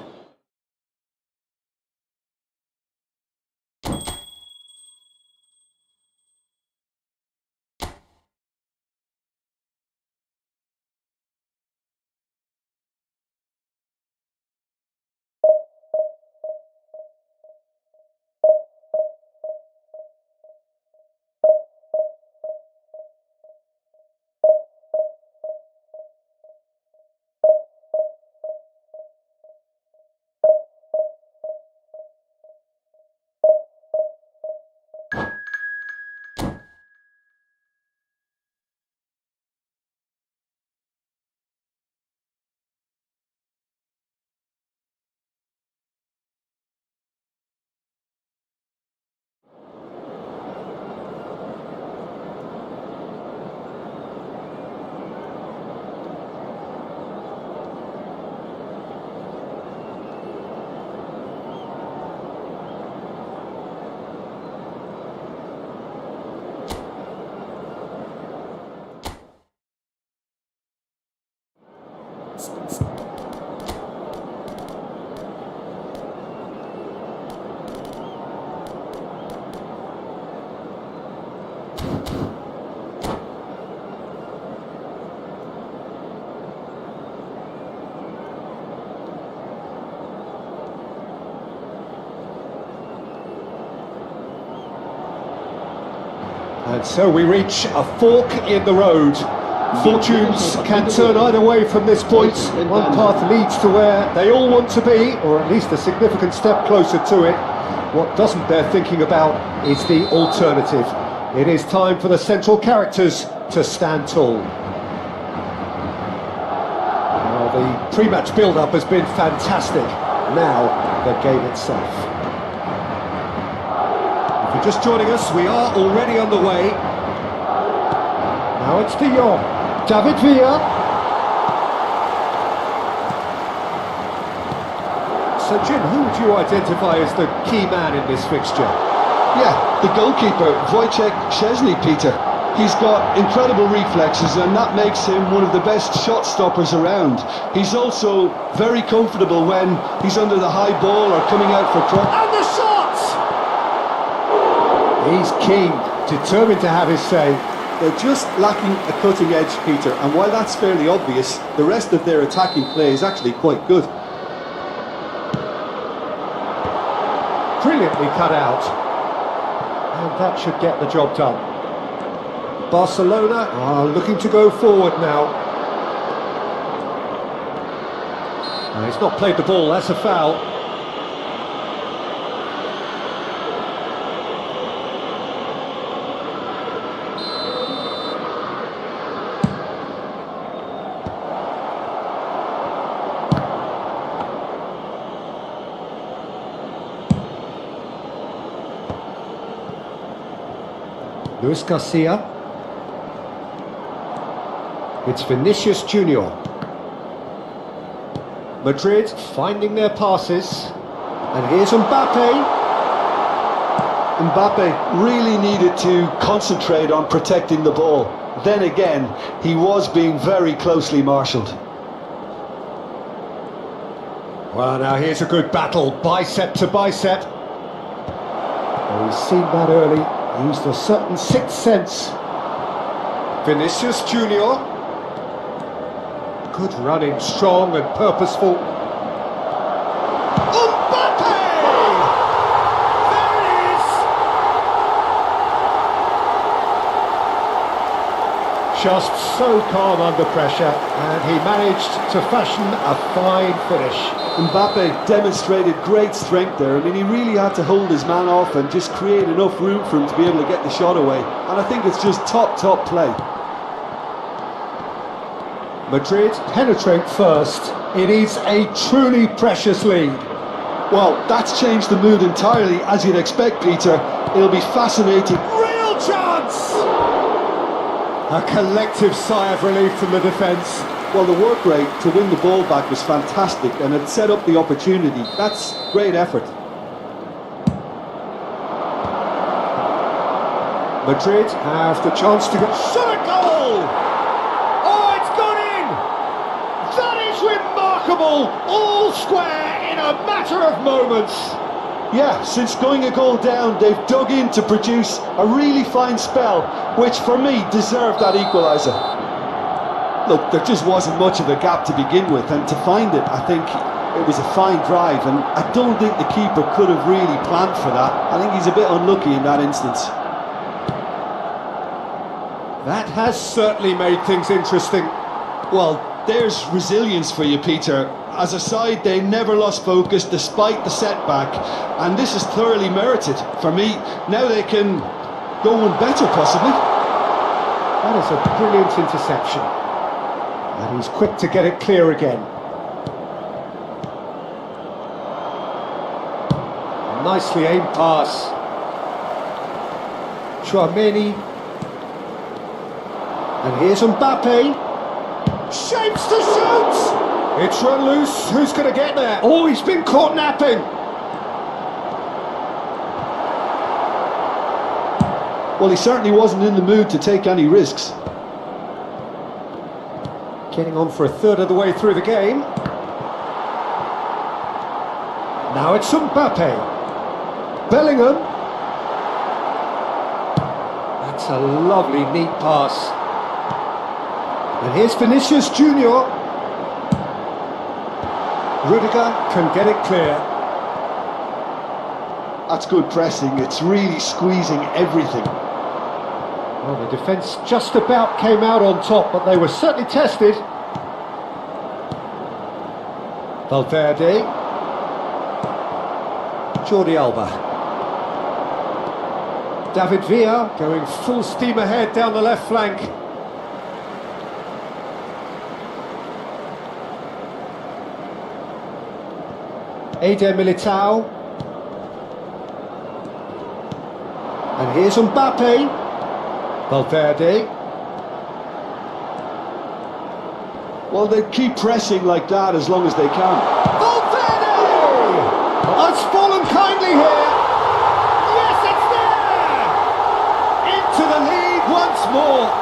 And so we reach a fork in the road. Fortunes can turn either way from this point. One path leads to where they all want to be, or at least a significant step closer to it. What doesn't bear thinking about is the alternative. It is time for the central characters to stand tall. Well, the pre-match build-up has been fantastic. Now, the game itself. If you're just joining us, we are already on the way. Now it's De Jong, David Villa. So Jim, who would you identify as the key man in this fixture? Yeah, the goalkeeper, Wojciech Szczesny, Peter. He's got incredible reflexes and that makes him one of the best shot stoppers around. He's also very comfortable when he's under the high ball or coming out for cross. And the shot! He's keen, determined to have his say. They're just lacking a cutting edge, Peter, and while that's fairly obvious, the rest of their attacking play is actually quite good. Brilliantly cut out. And that should get the job done. Barcelona are looking to go forward now. He's not played the ball, that's a foul. Luis Garcia. It's Vinicius Junior. Madrid finding their passes. And here's Mbappe. Mbappe really needed to concentrate on protecting the ball. Then again, he was being very closely marshalled. Well, now here's a good battle, bicep to bicep. Well, he's seen that early, used a certain sixth sense. Vinicius Junior. Good running, strong and purposeful. Mbappe! There it is! Just so calm under pressure, and he managed to fashion a fine finish. Mbappe demonstrated great strength there. I mean, he really had to hold his man off and just create enough room for him to be able to get the shot away. And I think it's just top play. Madrid penetrate first. It is a truly precious lead. Well, that's changed the mood entirely, as you'd expect, Peter. It'll be fascinating. Real chance! A collective sigh of relief from the defence. Well, the work rate to win the ball back was fantastic and it set up the opportunity. That's great effort. Madrid have the chance to get shot at goal! Oh, it's gone in! That is remarkable! All square in a matter of moments. Yeah, since going a goal down, they've dug in to produce a really fine spell, which for me deserved that equaliser. Look, there just wasn't much of a gap to begin with, and to find it, I think it was a fine drive, and I don't think the keeper could have really planned for that. I think he's a bit unlucky in that instance. That has certainly made things interesting. Well, there's resilience for you, Peter. As a side, they never lost focus despite the setback, and this is thoroughly merited. For me, now they can go one better, possibly. That is a brilliant interception. And he's quick to get it clear again. Nicely aimed pass. Chouameni. And here's Mbappe. Shapes to shoot! It's run loose. Who's going to get there? Oh, he's been caught napping. Well, he certainly wasn't in the mood to take any risks. Getting on for a third of the way through the game. Now it's Mbappe. Bellingham. That's a lovely, neat pass. And here's Vinicius Junior. Rudiger can get it clear. That's good pressing. It's really squeezing everything. Well, the defence just about came out on top, but they were certainly tested. Valverde. Jordi Alba. David Villa going full steam ahead down the left flank. Eder Militao. And here's Mbappe. Valverde. Well, they keep pressing like that as long as they can. Valverde! It's fallen kindly here. Yes, it's there! Into the lead once more.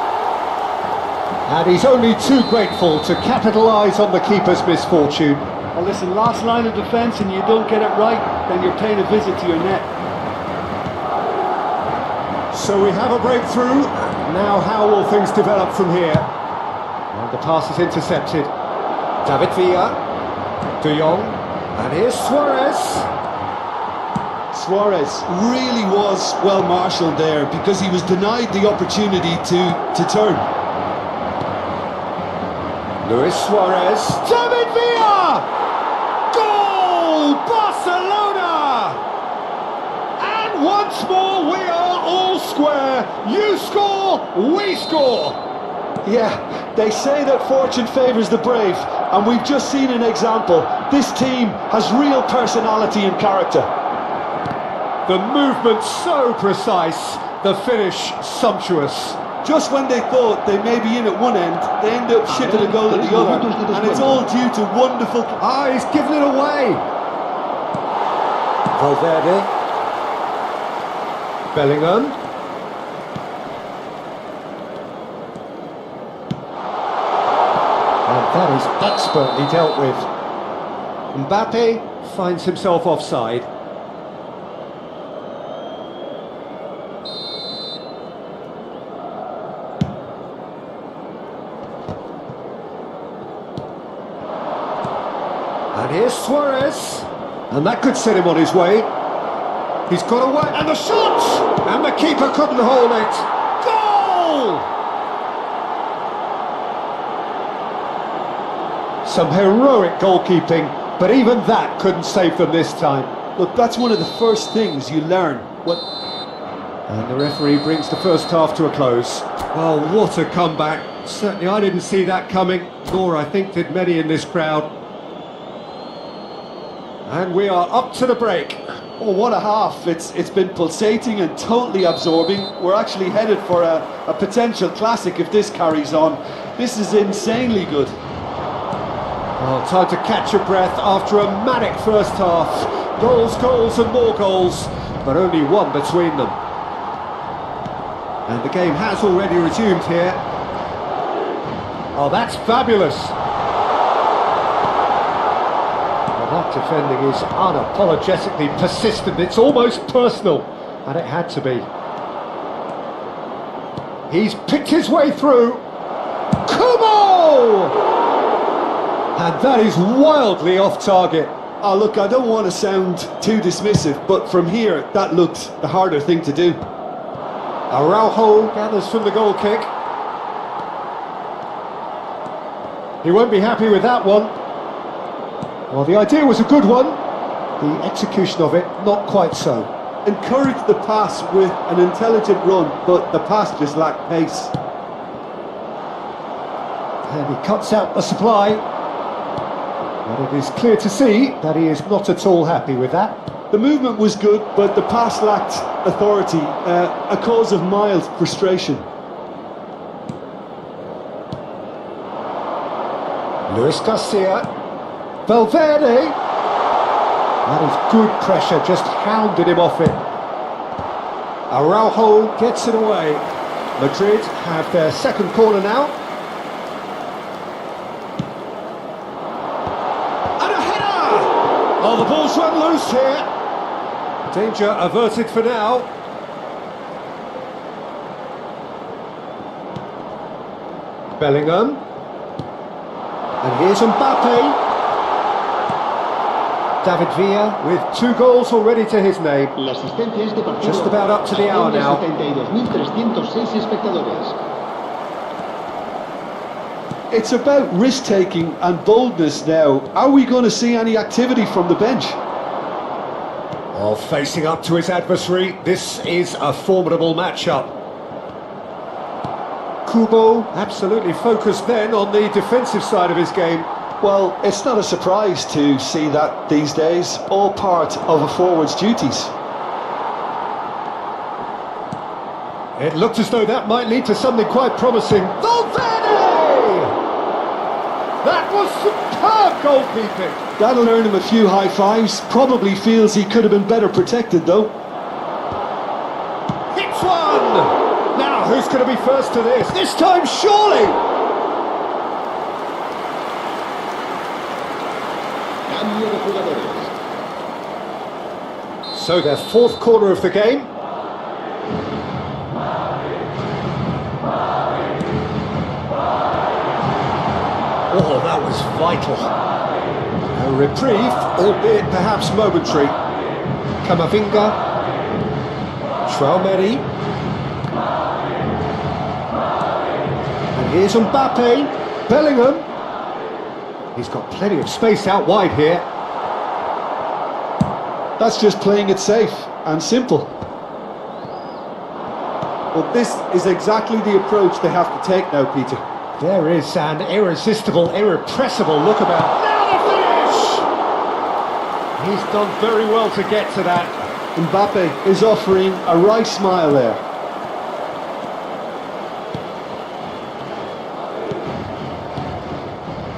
And he's only too grateful to capitalise on the keeper's misfortune. Well, listen, last line of defence and you don't get it right, then you're paying a visit to your net. So we have a breakthrough. Now how will things develop from here? And the pass is intercepted. David Villa. De Jong. And here's Suarez. Suarez really was well marshalled there because he was denied the opportunity to turn. Luis Suarez. David Villa! Goal! Barcelona! And once more we are all square. You score, we score. Yeah, they say that fortune favours the brave, and we've just seen an example. This team has real personality and character. The movement so precise, the finish sumptuous. Just when they thought they may be in at one end, they end up shipping a goal at the other, and it's all due to wonderful... Ah, he's given it away. Valverde. Bellingham. And that is expertly dealt with. Mbappe finds himself offside. And here's Suarez. And that could set him on his way. He's got away. And the shot! And the keeper couldn't hold it. Goal! Some heroic goalkeeping, but even that couldn't save them this time. Look, that's one of the first things you learn. And the referee brings the first half to a close. Well, what a comeback. Certainly I didn't see that coming, nor I think did many in this crowd. And we are up to the break. Oh, what a half. It's been pulsating and totally absorbing. We're actually headed for a potential classic if this carries on. This is insanely good. Well, time to catch your breath after a manic first half. Goals, goals and more goals, but only one between them. And the game has already resumed here. Oh, that's fabulous. Well, that defending is unapologetically persistent. It's almost personal, and it had to be. He's picked his way through. Kubo! And that is wildly off target. Oh, look, I don't want to sound too dismissive, but from here, that looked the harder thing to do. Araujo gathers from the goal kick. He won't be happy with that one. Well, the idea was a good one. The execution of it, not quite so. Encouraged the pass with an intelligent run, but the pass just lacked pace. And he cuts out the supply. But it is clear to see that he is not at all happy with that. The movement was good, but the pass lacked authority, a cause of mild frustration. Luis Garcia. Valverde. That is good pressure, just hounded him off it. Araujo gets it away. Madrid have their second corner now. And a header! Oh, the ball's run loose here. Danger averted for now. Bellingham. And here's Mbappe. David Villa with 2 goals already to his name. La asistencia a este partido Just about up to the hour asciende a now. 72.306 espectadores. It's about risk-taking and boldness now. Are we going to see any activity from the bench? Well, facing up to his adversary, this is a formidable matchup. Kubo absolutely focused then on the defensive side of his game. Well, it's not a surprise to see that these days, all part of a forward's duties. It looked as though that might lead to something quite promising. Valverde! That was superb goalkeeping. That'll earn him a few high fives. Probably feels he could have been better protected though. Hits one! Now, who's going to be first to this? This time, surely! Cambio de jugadores. So their 4th corner of the game. Oh, that was vital. A reprieve, albeit perhaps momentary. Camavinga. Traumeri. And here's Mbappe. Bellingham. He's got plenty of space out wide here. That's just playing it safe and simple. Well, this is exactly the approach they have to take now, Peter. There is an irresistible, irrepressible look about. Now the finish! He's done very well to get to that. Mbappe is offering a right smile there.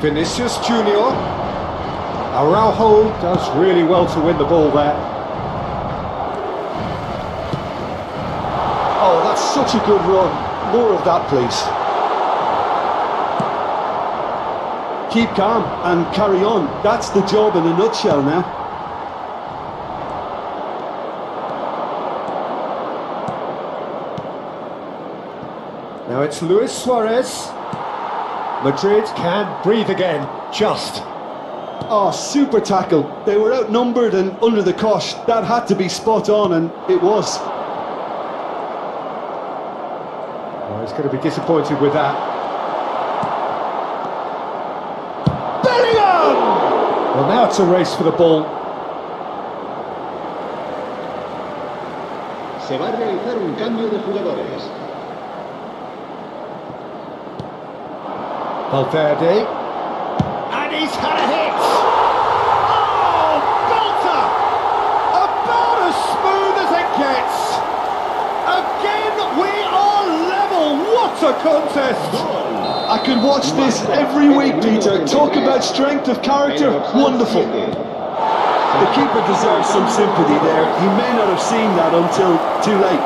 Vinicius Junior. Araujo does really well to win the ball there. Oh, that's such a good run. More of that, please. Keep calm and carry on. That's the job in a nutshell now. Now it's Luis Suarez. Madrid can breathe again, just. Oh, super tackle. They were outnumbered and under the cosh. That had to be spot on, and it was. Oh, he's going to be disappointed with that. Bellingham! Well, now it's a race for the ball. Se va a realizar un cambio de jugadores. Valverde. And he's had a hit! Oh, belter! About as smooth as it gets! Again, we are level! What a contest! I could watch this every week, Peter. Talk about strength of character. Wonderful. The keeper deserves some sympathy there. He may not have seen that until too late.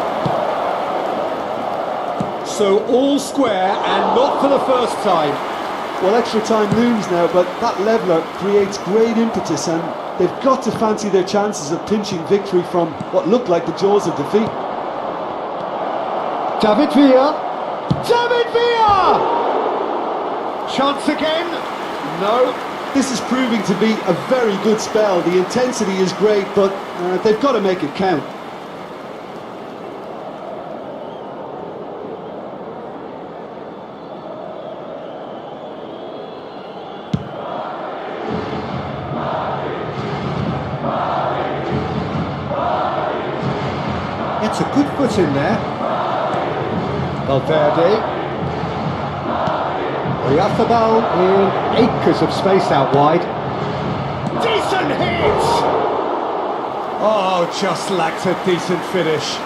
So all square and not for the first time. Well, extra time looms now, but that leveller creates great impetus, and they've got to fancy their chances of pinching victory from what looked like the jaws of defeat. David Villa. David Villa! Chance again? No. This is proving to be a very good spell. The intensity is great, but they've got to make it count. Gets a good foot in there. Valverde. Oyarzabal in acres of space out wide. Decent hit! Oh, just lacked a decent finish.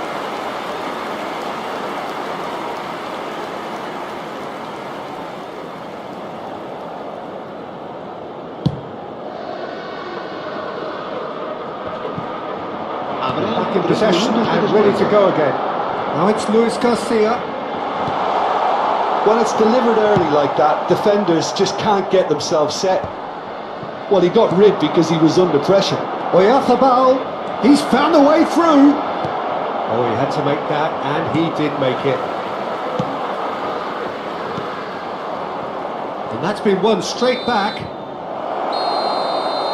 Back in possession and ready to go again. Now it's Luis Garcia. When it's delivered early like that, defenders just can't get themselves set. Well, he got rid because he was under pressure. Oyarzabal, he's found a way through. Oh, he had to make that, and he did make it. And that's been won straight back.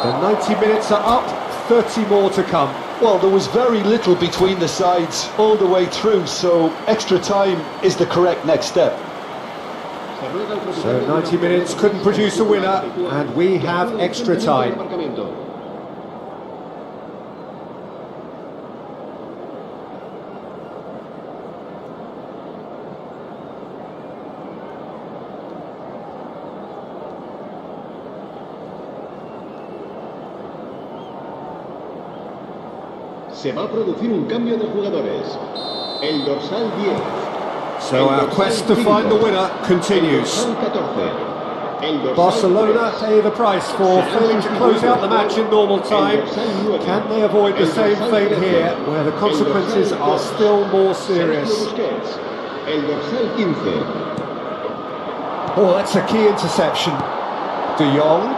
The 90 minutes are up, 30 more to come. Well, there was very little between the sides all the way through, so extra time is the correct next step. So 90 minutes couldn't produce a winner, and we have extra time. Se va a producir un cambio de jugadores. El dorsal 10. So our quest to find the winner continues. Barcelona pay the price for failing to close out the match in normal time. Can they avoid the same fate here, where the consequences are still more serious? Oh, that's a key interception. De Jong.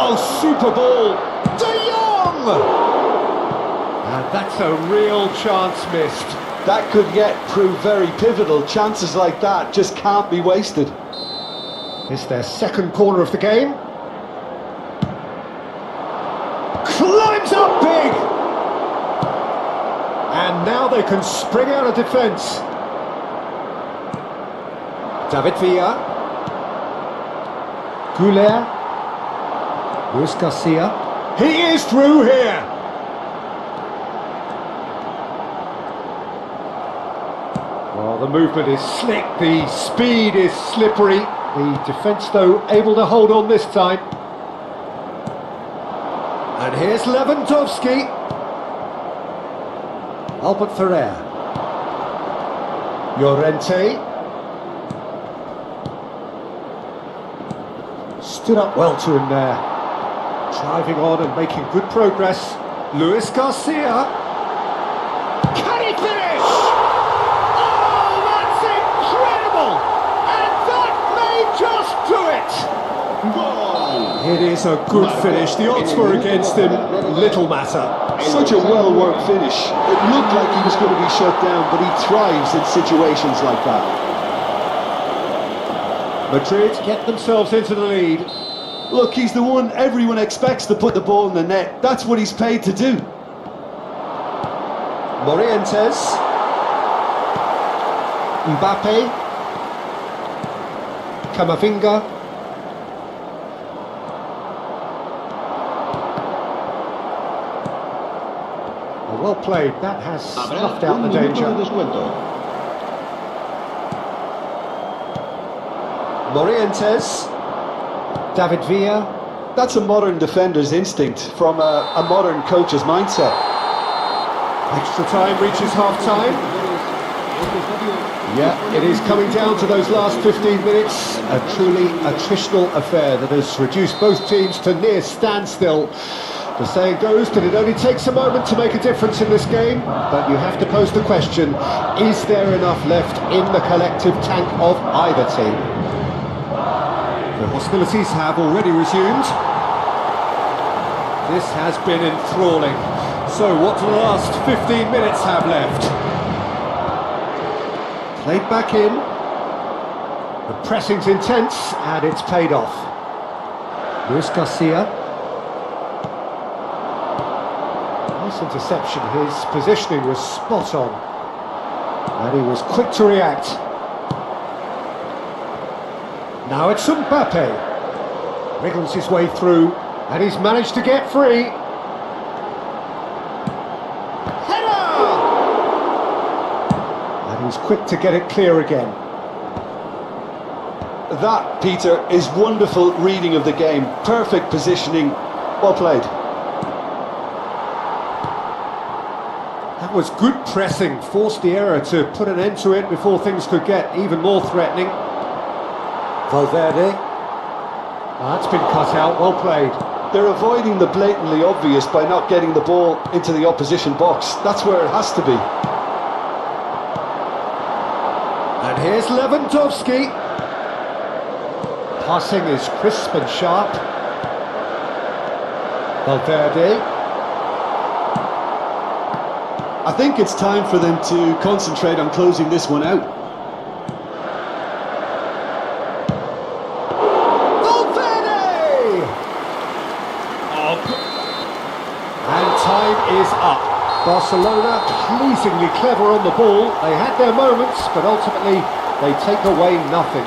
Oh, super ball. De Jong! And that's a real chance missed. That could yet prove very pivotal. Chances like that just can't be wasted. It's their second corner of the game. Climbs up big! And now they can spring out of defence. David Villa. Goulet. Luis Garcia. He is through here! Well, the movement is slick, the speed is slippery. The defence, though, able to hold on this time. And here's Lewandowski. Albert Ferrer. Llorente. Stood up well to him there. Driving on and making good progress. Luis Garcia. Can he finish? Oh, that's incredible! And that may just do it! It is a good finish. The odds were against him. Little matter. Such a well-worked finish. It looked like he was going to be shut down, but he thrives in situations like that. Madrid get themselves into the lead. Look, he's the one everyone expects to put the ball in the net. That's what he's paid to do. Morientes. Mbappe. Camavinga. Well played, that has snuffed out the danger. Morientes. David Villa. That's a modern defender's instinct from a modern coach's mindset. Extra time reaches half-time. Yeah, it is coming down to those last 15 minutes. A truly attritional affair that has reduced both teams to near standstill. The saying goes that it only takes a moment to make a difference in this game, but you have to pose the question, is there enough left in the collective tank of either team? The hostilities have already resumed. This has been enthralling. So what do the last 15 minutes have left? Played back in. The pressing's intense and it's paid off. Luis Garcia. Nice interception. His positioning was spot on. And he was quick to react. Now it's Mbappe. Wriggles his way through, and he's managed to get free. Header! And he's quick to get it clear again. That, Peter, is wonderful reading of the game. Perfect positioning. Well played. That was good pressing. Forced the error to put an end to it before things could get even more threatening. Valverde. That's been cut out, well played. They're avoiding the blatantly obvious by not getting the ball into the opposition box. That's where it has to be. And here's Lewandowski. Passing is crisp and sharp. Valverde. I think it's time for them to concentrate on closing this one out. Valverde! job. And time is up. Barcelona pleasingly clever on the ball. They had their moments, but ultimately they take away nothing.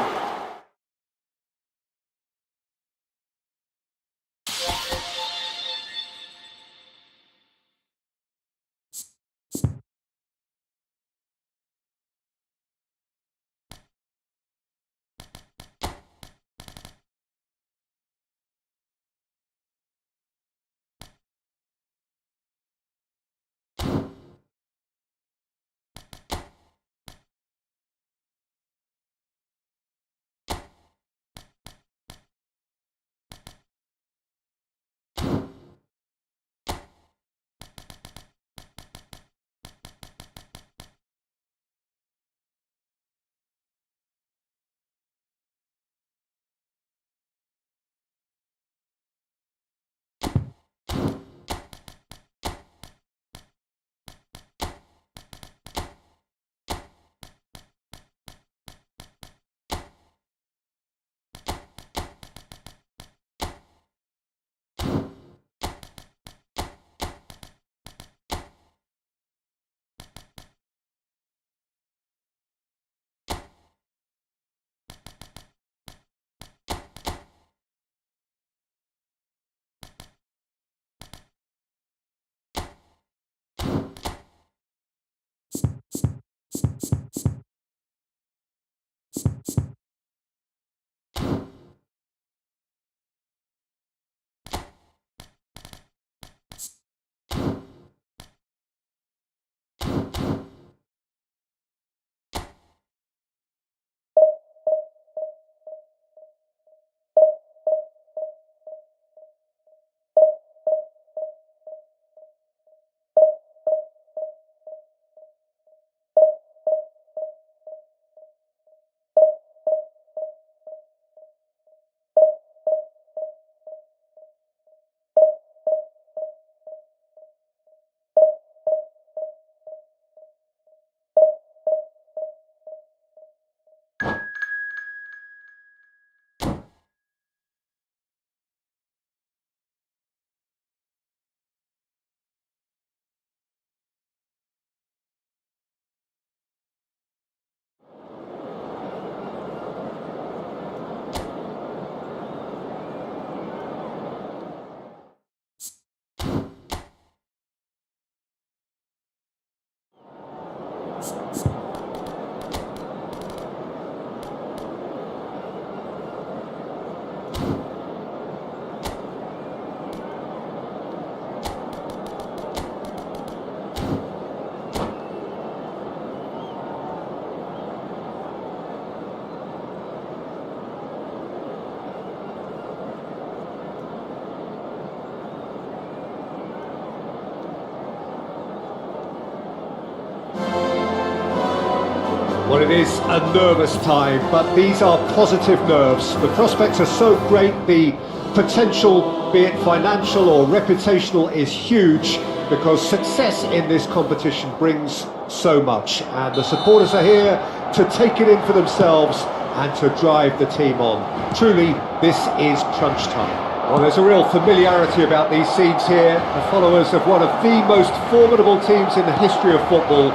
Well, it is a nervous time, but these are positive nerves. The prospects are so great, the potential, be it financial or reputational, is huge because success in this competition brings so much. And the supporters are here to take it in for themselves and to drive the team on. Truly, this is crunch time. Well, there's a real familiarity about these scenes here. The followers of one of the most formidable teams in the history of football,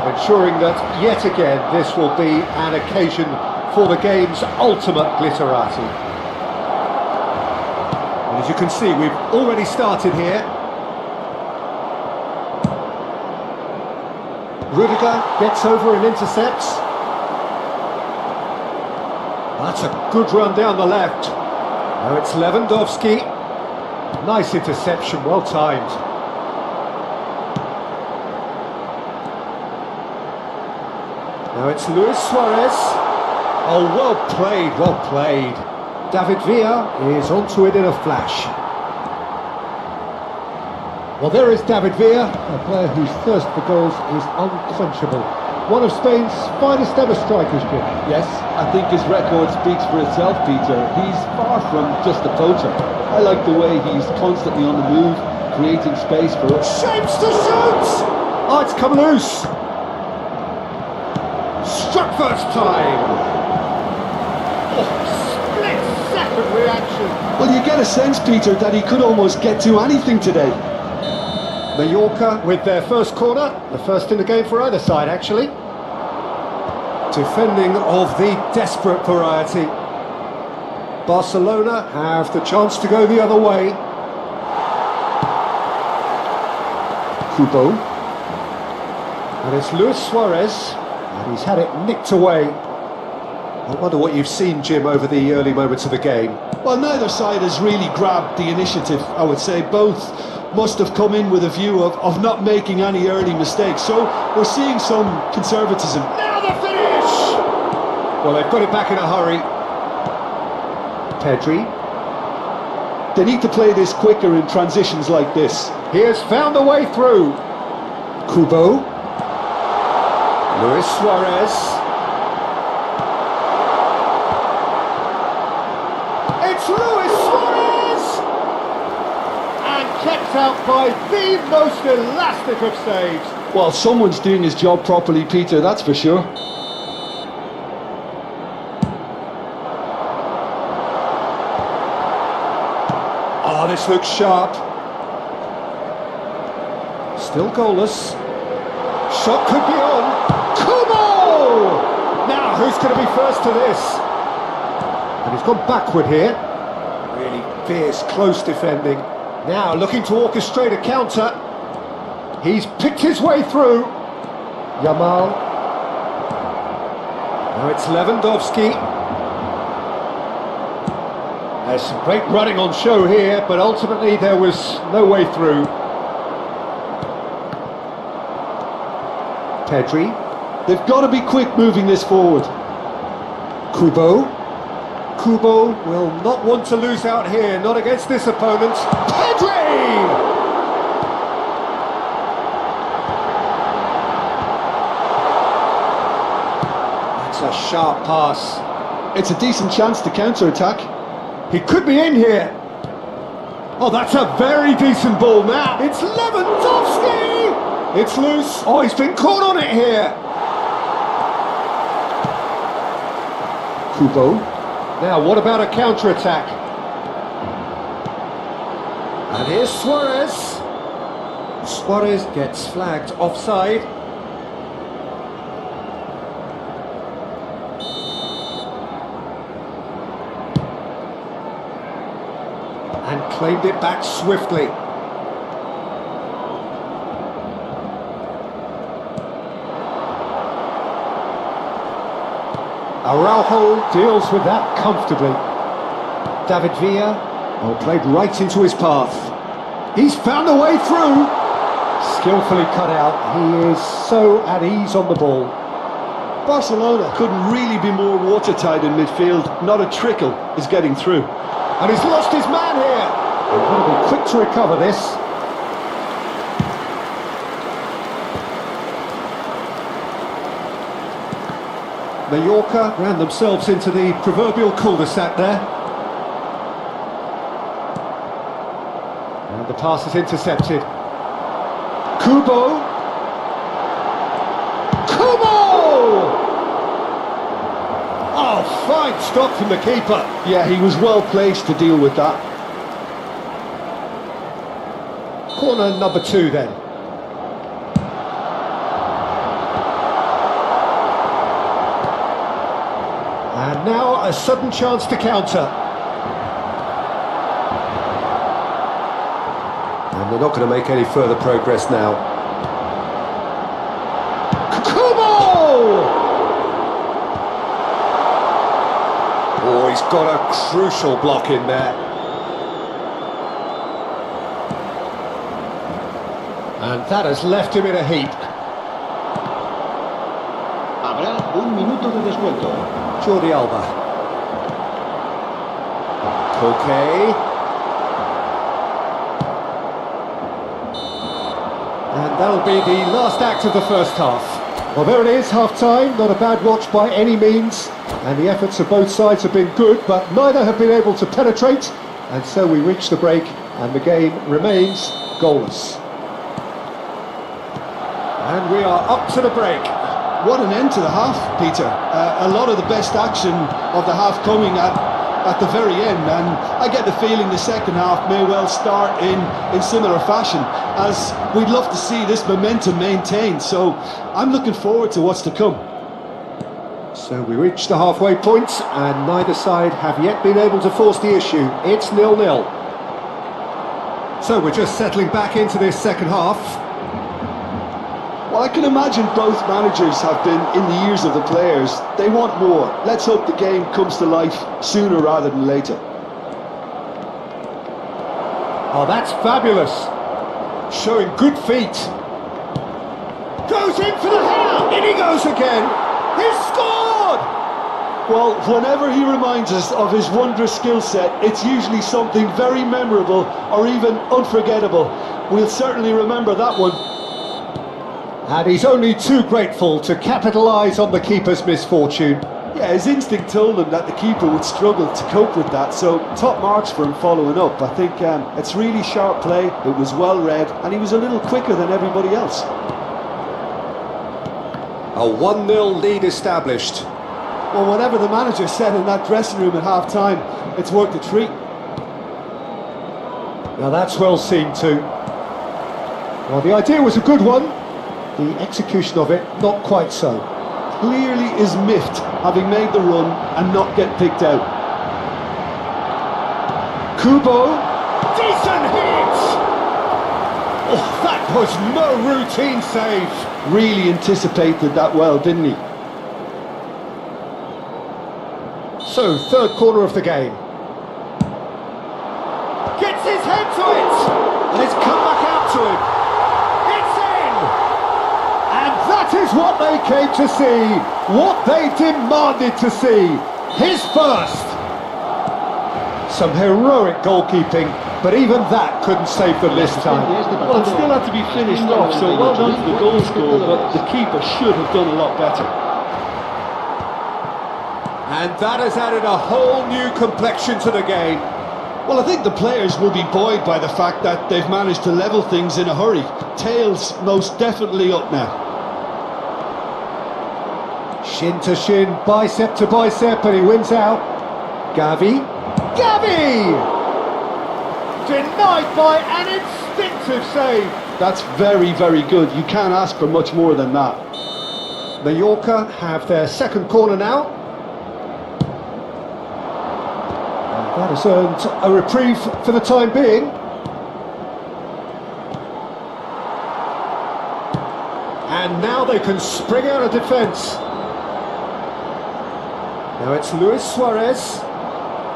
ensuring that yet again this will be an occasion for the game's ultimate glitterati. And as you can see, we've already started here. Rudiger gets over and intercepts. That's a good run down the left. Now it's Lewandowski. Nice interception, well timed. Now it's Luis Suarez. Oh, well played, well played. David Villa is onto it in a flash. Well, there is David Villa, a player whose thirst for goals is unquenchable. One of Spain's finest ever strikers, Jim. Yes, I think his record speaks for itself, Peter. He's far from just a poacher. I like the way he's constantly on the move, creating space for us. Shapes to shoot! Oh, it's come loose. Struck first time. Oh, split second reaction. Well, you get a sense, Peter, that he could almost get to anything today. Mallorca with their first corner, the first in the game for either side, actually. Defending of the desperate variety. Barcelona have the chance to go the other way. Kubo. And it's Luis Suarez, and he's had it nicked away. I wonder what you've seen, Jim, over the early moments of the game. Well, neither side has really grabbed the initiative, I would say. Both must have come in with a view of not making any early mistakes. So we're seeing some conservatism. Now the finish! Well, they've got it back in a hurry. Pedri. They need to play this quicker in transitions like this. He has found a way through. Kubo. Luis Suarez. It's Luis Suarez! And kept out by the most elastic of saves. Well, someone's doing his job properly, Peter, that's for sure. Oh, this looks sharp. Still goalless. Shot could be on. Kubo! Now, who's going to be first to this? And he's gone backward here. Really fierce, close defending. Now, looking to orchestrate a counter. He's picked his way through. Yamal. Now it's Lewandowski. There's some great running on show here, but ultimately there was no way through. Pedri. They've got to be quick moving this forward. Kubo. Kubo will not want to lose out here, not against this opponent. Pedri! That's a sharp pass. It's a decent chance to counter-attack. He could be in here. Oh, that's a very decent ball now. It's Lewandowski! It's loose. Oh, he's been caught on it here. Kubo. Now, what about a counter-attack? And here's Suarez. Suarez gets flagged offside. And claimed it back swiftly. Araujo deals with that comfortably. David Villa, well, played right into his path. He's found a way through. Skillfully cut out. He is so at ease on the ball. Barcelona couldn't really be more watertight in midfield. Not a trickle is getting through. And he's lost his man here. They've got to be quick to recover this. Mallorca ran themselves into the proverbial cul-de-sac there. And the pass is intercepted. Kubo. Kubo! Oh, fine stop from the keeper. Yeah, he was well placed to deal with that. Corner number 2 then. And now a sudden chance to counter. And they're not going to make any further progress now. Kubo! Oh, he's got a crucial block in there. And that has left him in a heap. Habrá un minuto de descuento. Jordi Alba. Koke. And that'll be the last act of the first half. Well, there it is, half-time. Not a bad watch by any means. And the efforts of both sides have been good, but neither have been able to penetrate. And so we reach the break, and the game remains goalless. And we are up to the break. What an end to the half, Peter. A lot of the best action of the half coming at at the very end, and I get the feeling the second half may well start in similar fashion, as we'd love to see this momentum maintained. So I'm looking forward to what's to come. So we reach the halfway point, and neither side have yet been able to force the issue. It's 0-0. So we're just settling back into this second half. Well, I can imagine both managers have been in the ears of the players. They want more. Let's hope the game comes to life sooner rather than later. Oh, that's fabulous. Showing good feet. Goes in for the header. In he goes again. He's scored! Well, whenever he reminds us of his wondrous skill set, it's usually something very memorable or even unforgettable. We'll certainly remember that one. And he's only too grateful to capitalise on the keeper's misfortune. Yeah, his instinct told him that the keeper would struggle to cope with that, so top marks for him following up. I think it's really sharp play, it was well read, and he was a little quicker than everybody else. A 1-0 lead established. Well, whatever the manager said in that dressing room at half-time, it's worked a treat. Now that's well seen too. Well, the idea was a good one. The execution of it, not quite so. Clearly is miffed, having made the run and not get picked out. Kubo, decent hit! Oh, that was no routine save. Really anticipated that well, didn't he? So, third corner of the game. Gets his head to it! And it's come back out to him. It's in! And that is what they came to see. What they demanded to see. His first. Some heroic goalkeeping, but even that couldn't save them this time. Well, it still had to be finished off, so well done to the goal scorer, but the keeper should have done a lot better. And that has added a whole new complexion to the game. Well, I think the players will be buoyed by the fact that they've managed to level things in a hurry. Tails most definitely up now. Shin to shin, bicep to bicep, and he wins out. Gavi. Denied by an instinctive save. That's very, very good. You can't ask for much more than that. Mallorca have their second corner now. And that has earned a reprieve for the time being. And now they can spring out of defence. Now it's Luis Suarez.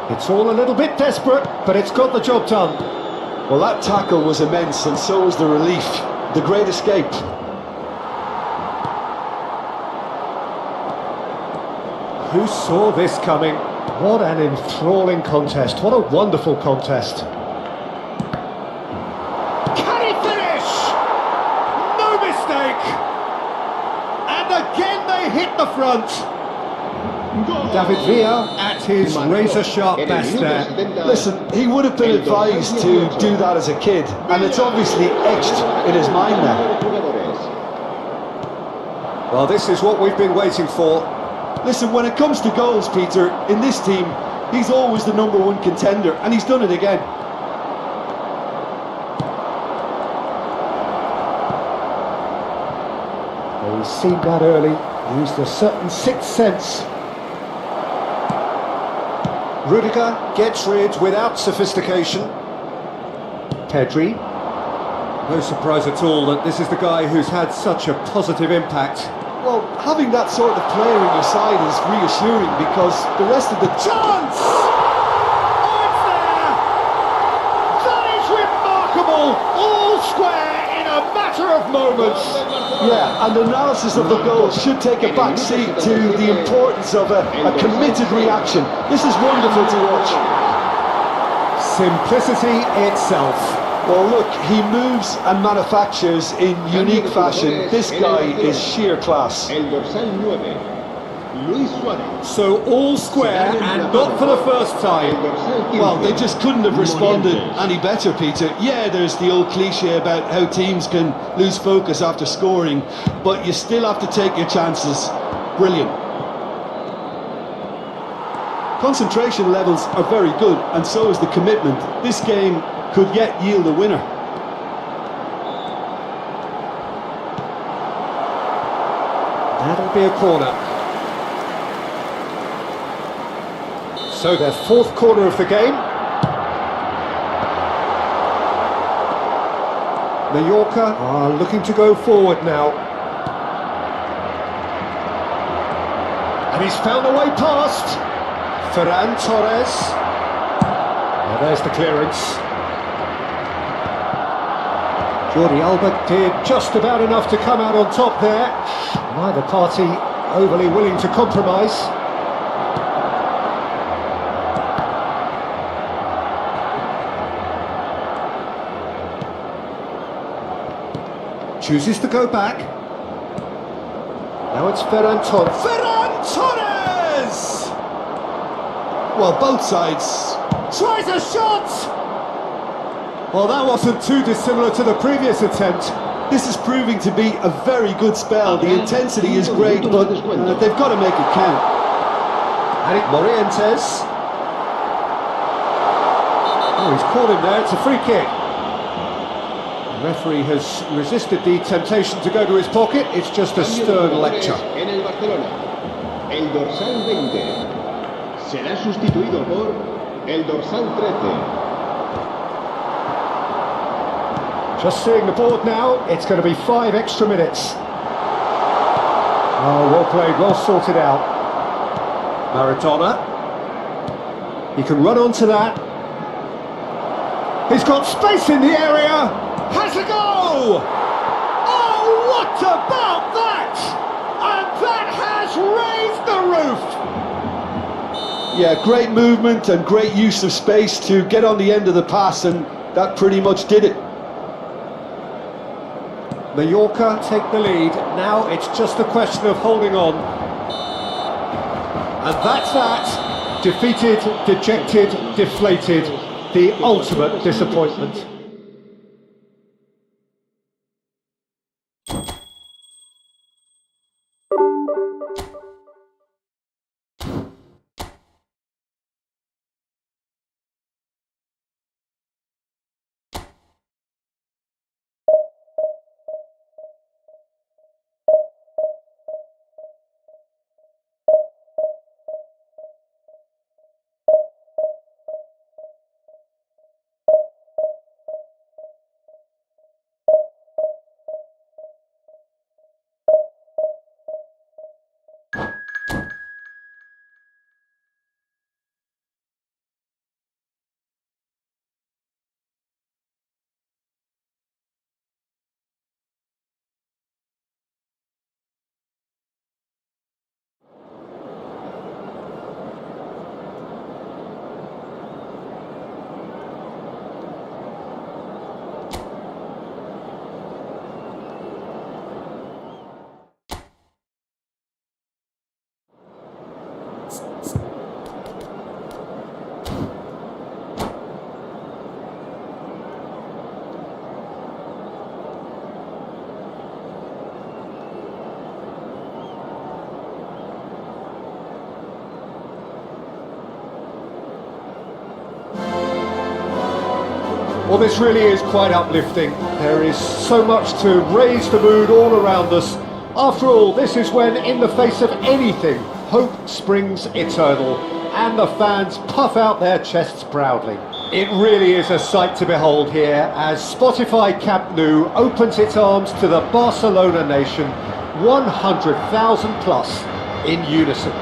It's all a little bit desperate, but it's got the job done. Well, that tackle was immense, and so was the relief. The great escape. Who saw this coming? What an enthralling contest. What a wonderful contest. Can he finish? No mistake. And again they hit the front. David Villa at his razor-sharp best there. Listen, he would have been advised to do that as a kid, and it's obviously etched in his mind now. Well, this is what we've been waiting for. Listen, when it comes to goals, Peter, in this team, he's always the #1 contender, and he's done it again. Well, he's seen that early, used a certain sixth sense. Rudiger gets rid without sophistication. Pedri. No surprise at all that this is the guy who's had such a positive impact. Well, having that sort of player on your side is reassuring, because the rest of the Chance! Oh, it's there! That is remarkable! All square in a matter of moments. Yeah, and analysis of the goal should take a back seat to the importance of a committed reaction. This is wonderful to watch. Simplicity itself. Well, look, he moves and manufactures in unique fashion. This guy is sheer class. El dorsal 9, Luis Suarez. So all square and not for the first time. Well, they just couldn't have responded any better, Peter. Yeah, there's the old cliche about how teams can lose focus after scoring, but you still have to take your chances. Brilliant. Concentration levels are very good, and so is the commitment. This game could yet yield a winner. That'll be a corner. So their fourth corner of the game. Mallorca are looking to go forward now. And he's found a way past. Ferran Torres. Now there's the clearance. Jordi Alba did just about enough to come out on top there. Neither party overly willing to compromise. Chooses to go back. Now it's Ferran Torres. Ferran Torres! Well, both sides. Tries a shot! Well, that wasn't too dissimilar to the previous attempt. This is proving to be a very good spell. The intensity is great, but they've got to make it count. And Morientes. Oh, he's caught him there. It's a free kick. The referee has resisted the temptation to go to his pocket. It's just a stern lecture. En el Barcelona, el dorsal 20 será sustituido por el dorsal 13. Just seeing the board now, it's going to be 5 extra minutes. Oh, well played, well sorted out. Maradona. He can run onto that. He's got space in the area. Has a go! Oh, what about that? And that has raised the roof. Yeah, great movement and great use of space to get on the end of the pass, and that pretty much did it. Mallorca take the lead. Now it's just a question of holding on. And that's that. Defeated, dejected, deflated. The ultimate disappointment. Well, this really is quite uplifting. There is so much to raise the mood all around us. After all, this is when, in the face of anything, hope springs eternal, and the fans puff out their chests proudly. It really is a sight to behold here, as Spotify Camp Nou opens its arms to the Barcelona nation, 100,000 plus, in unison.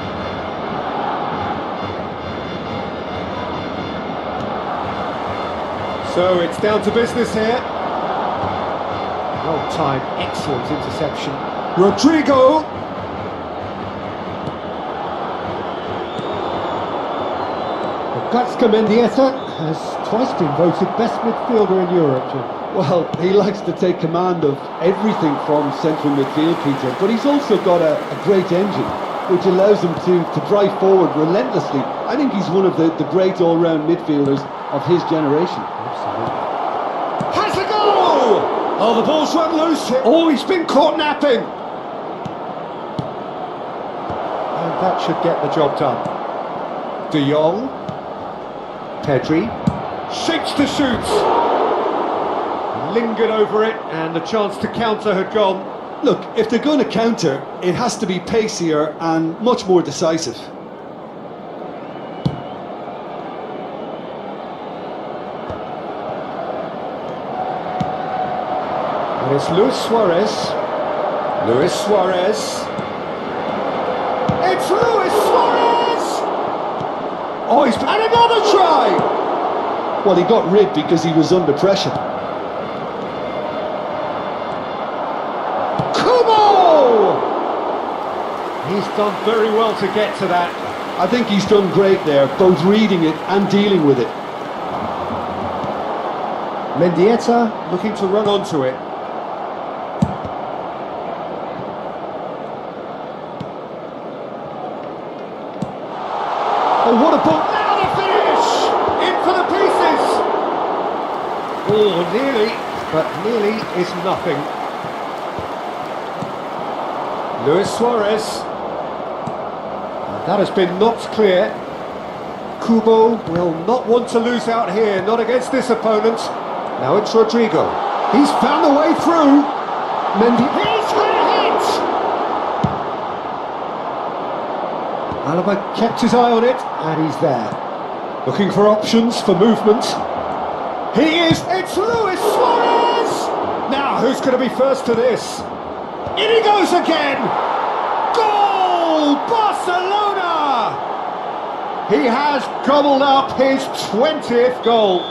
So it's down to business here. Well timed, excellent interception. Rodrigo! Gatska Mendieta has twice been voted best midfielder in Europe, Jim. Well, he likes to take command of everything from central midfield, Peter, but he's also got a great engine, which allows him to drive forward relentlessly. I think he's one of the great all-round midfielders of his generation. Has a goal! Oh, the ball's run loose here. Oh, he's been caught napping. And that should get the job done. De Jong. Pedri. Shapes to shoot. Lingered over it, and the chance to counter had gone. Look, if they're going to counter, it has to be pacier and much more decisive. And it's Luis Suarez. Luis Suarez. It's Luis Suarez! Oh, he's... And another try! Well, he got rid because he was under pressure. He's done very well to get to that. I think he's done great there, both reading it and dealing with it. Mendieta looking to run onto it. Oh, what a ball! Now the finish! In for the pieces! Oh, nearly, but nearly is nothing. Luis Suarez. That has been knocked clear. Kubo will not want to lose out here, not against this opponent. Now it's Rodrigo. He's found a way through. Mendy. He's had a hit! Alaba kept his eye on it, and he's there. Looking for options for movement. He is! It's Luis Suarez! Now, who's going to be first to this? In he goes again! Goal! Barcelona! He has gobbled up his 20th goal.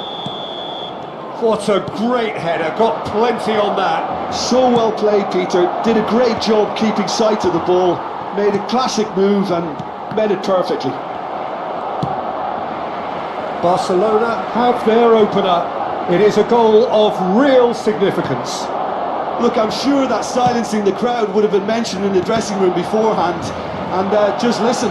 What a great header, got plenty on that. So well played, Peter. Did a great job keeping sight of the ball. Made a classic move and met it perfectly. Barcelona have their opener. It is a goal of real significance. Look, I'm sure that silencing the crowd would have been mentioned in the dressing room beforehand. And just listen.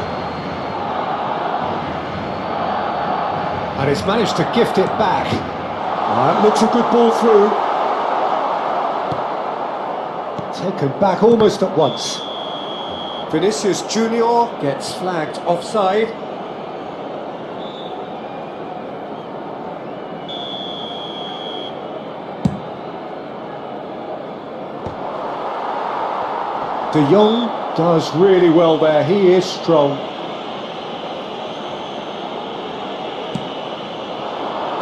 And it's managed to gift it back. It looks a good ball through. Taken back almost at once. Vinicius Junior gets flagged offside. De Jong does really well there, he is strong.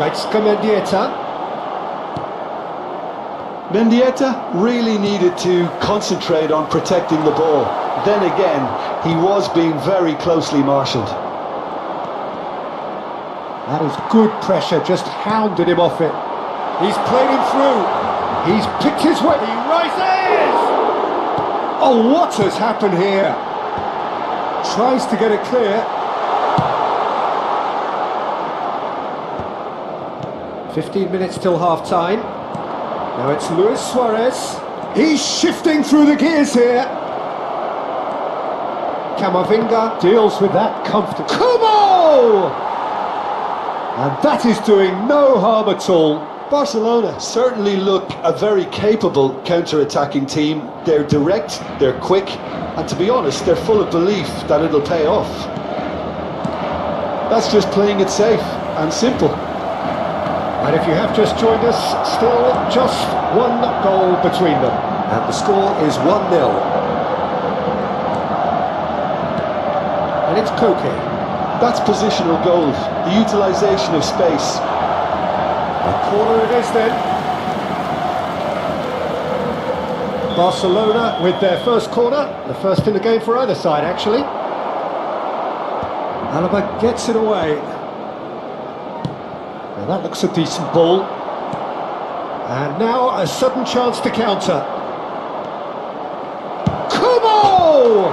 Mendieta. Mendieta really needed to concentrate on protecting the ball. Then again, he was being very closely marshalled. That is good pressure, just hounded him off it. He's played him through. He's picked his way. He rises! Oh, what has happened here? Tries to get it clear. 15 minutes till half-time. Now it's Luis Suarez. He's shifting through the gears here. Camavinga deals with that comfortably. Kubo! And that is doing no harm at all. Barcelona certainly look a very capable counter-attacking team. They're direct, they're quick, and to be honest, they're full of belief that it'll pay off. That's just playing it safe and simple. And if you have just joined us, still just one goal between them. And the score is 1-0. And it's Koke. That's positional goal, the utilisation of space. A corner it is then. Barcelona with their first corner, the first in the game for either side actually. Alaba gets it away. Now that looks a decent ball. And now a sudden chance to counter. Kubo!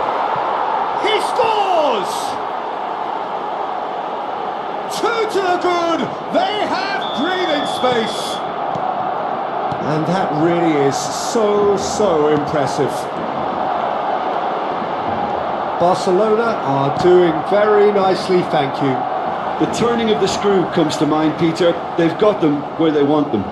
He scores! 2 to the good! They have breathing space! And that really is so impressive. Barcelona are doing very nicely, thank you. The turning of the screw comes to mind, Peter. They've got them where they want them.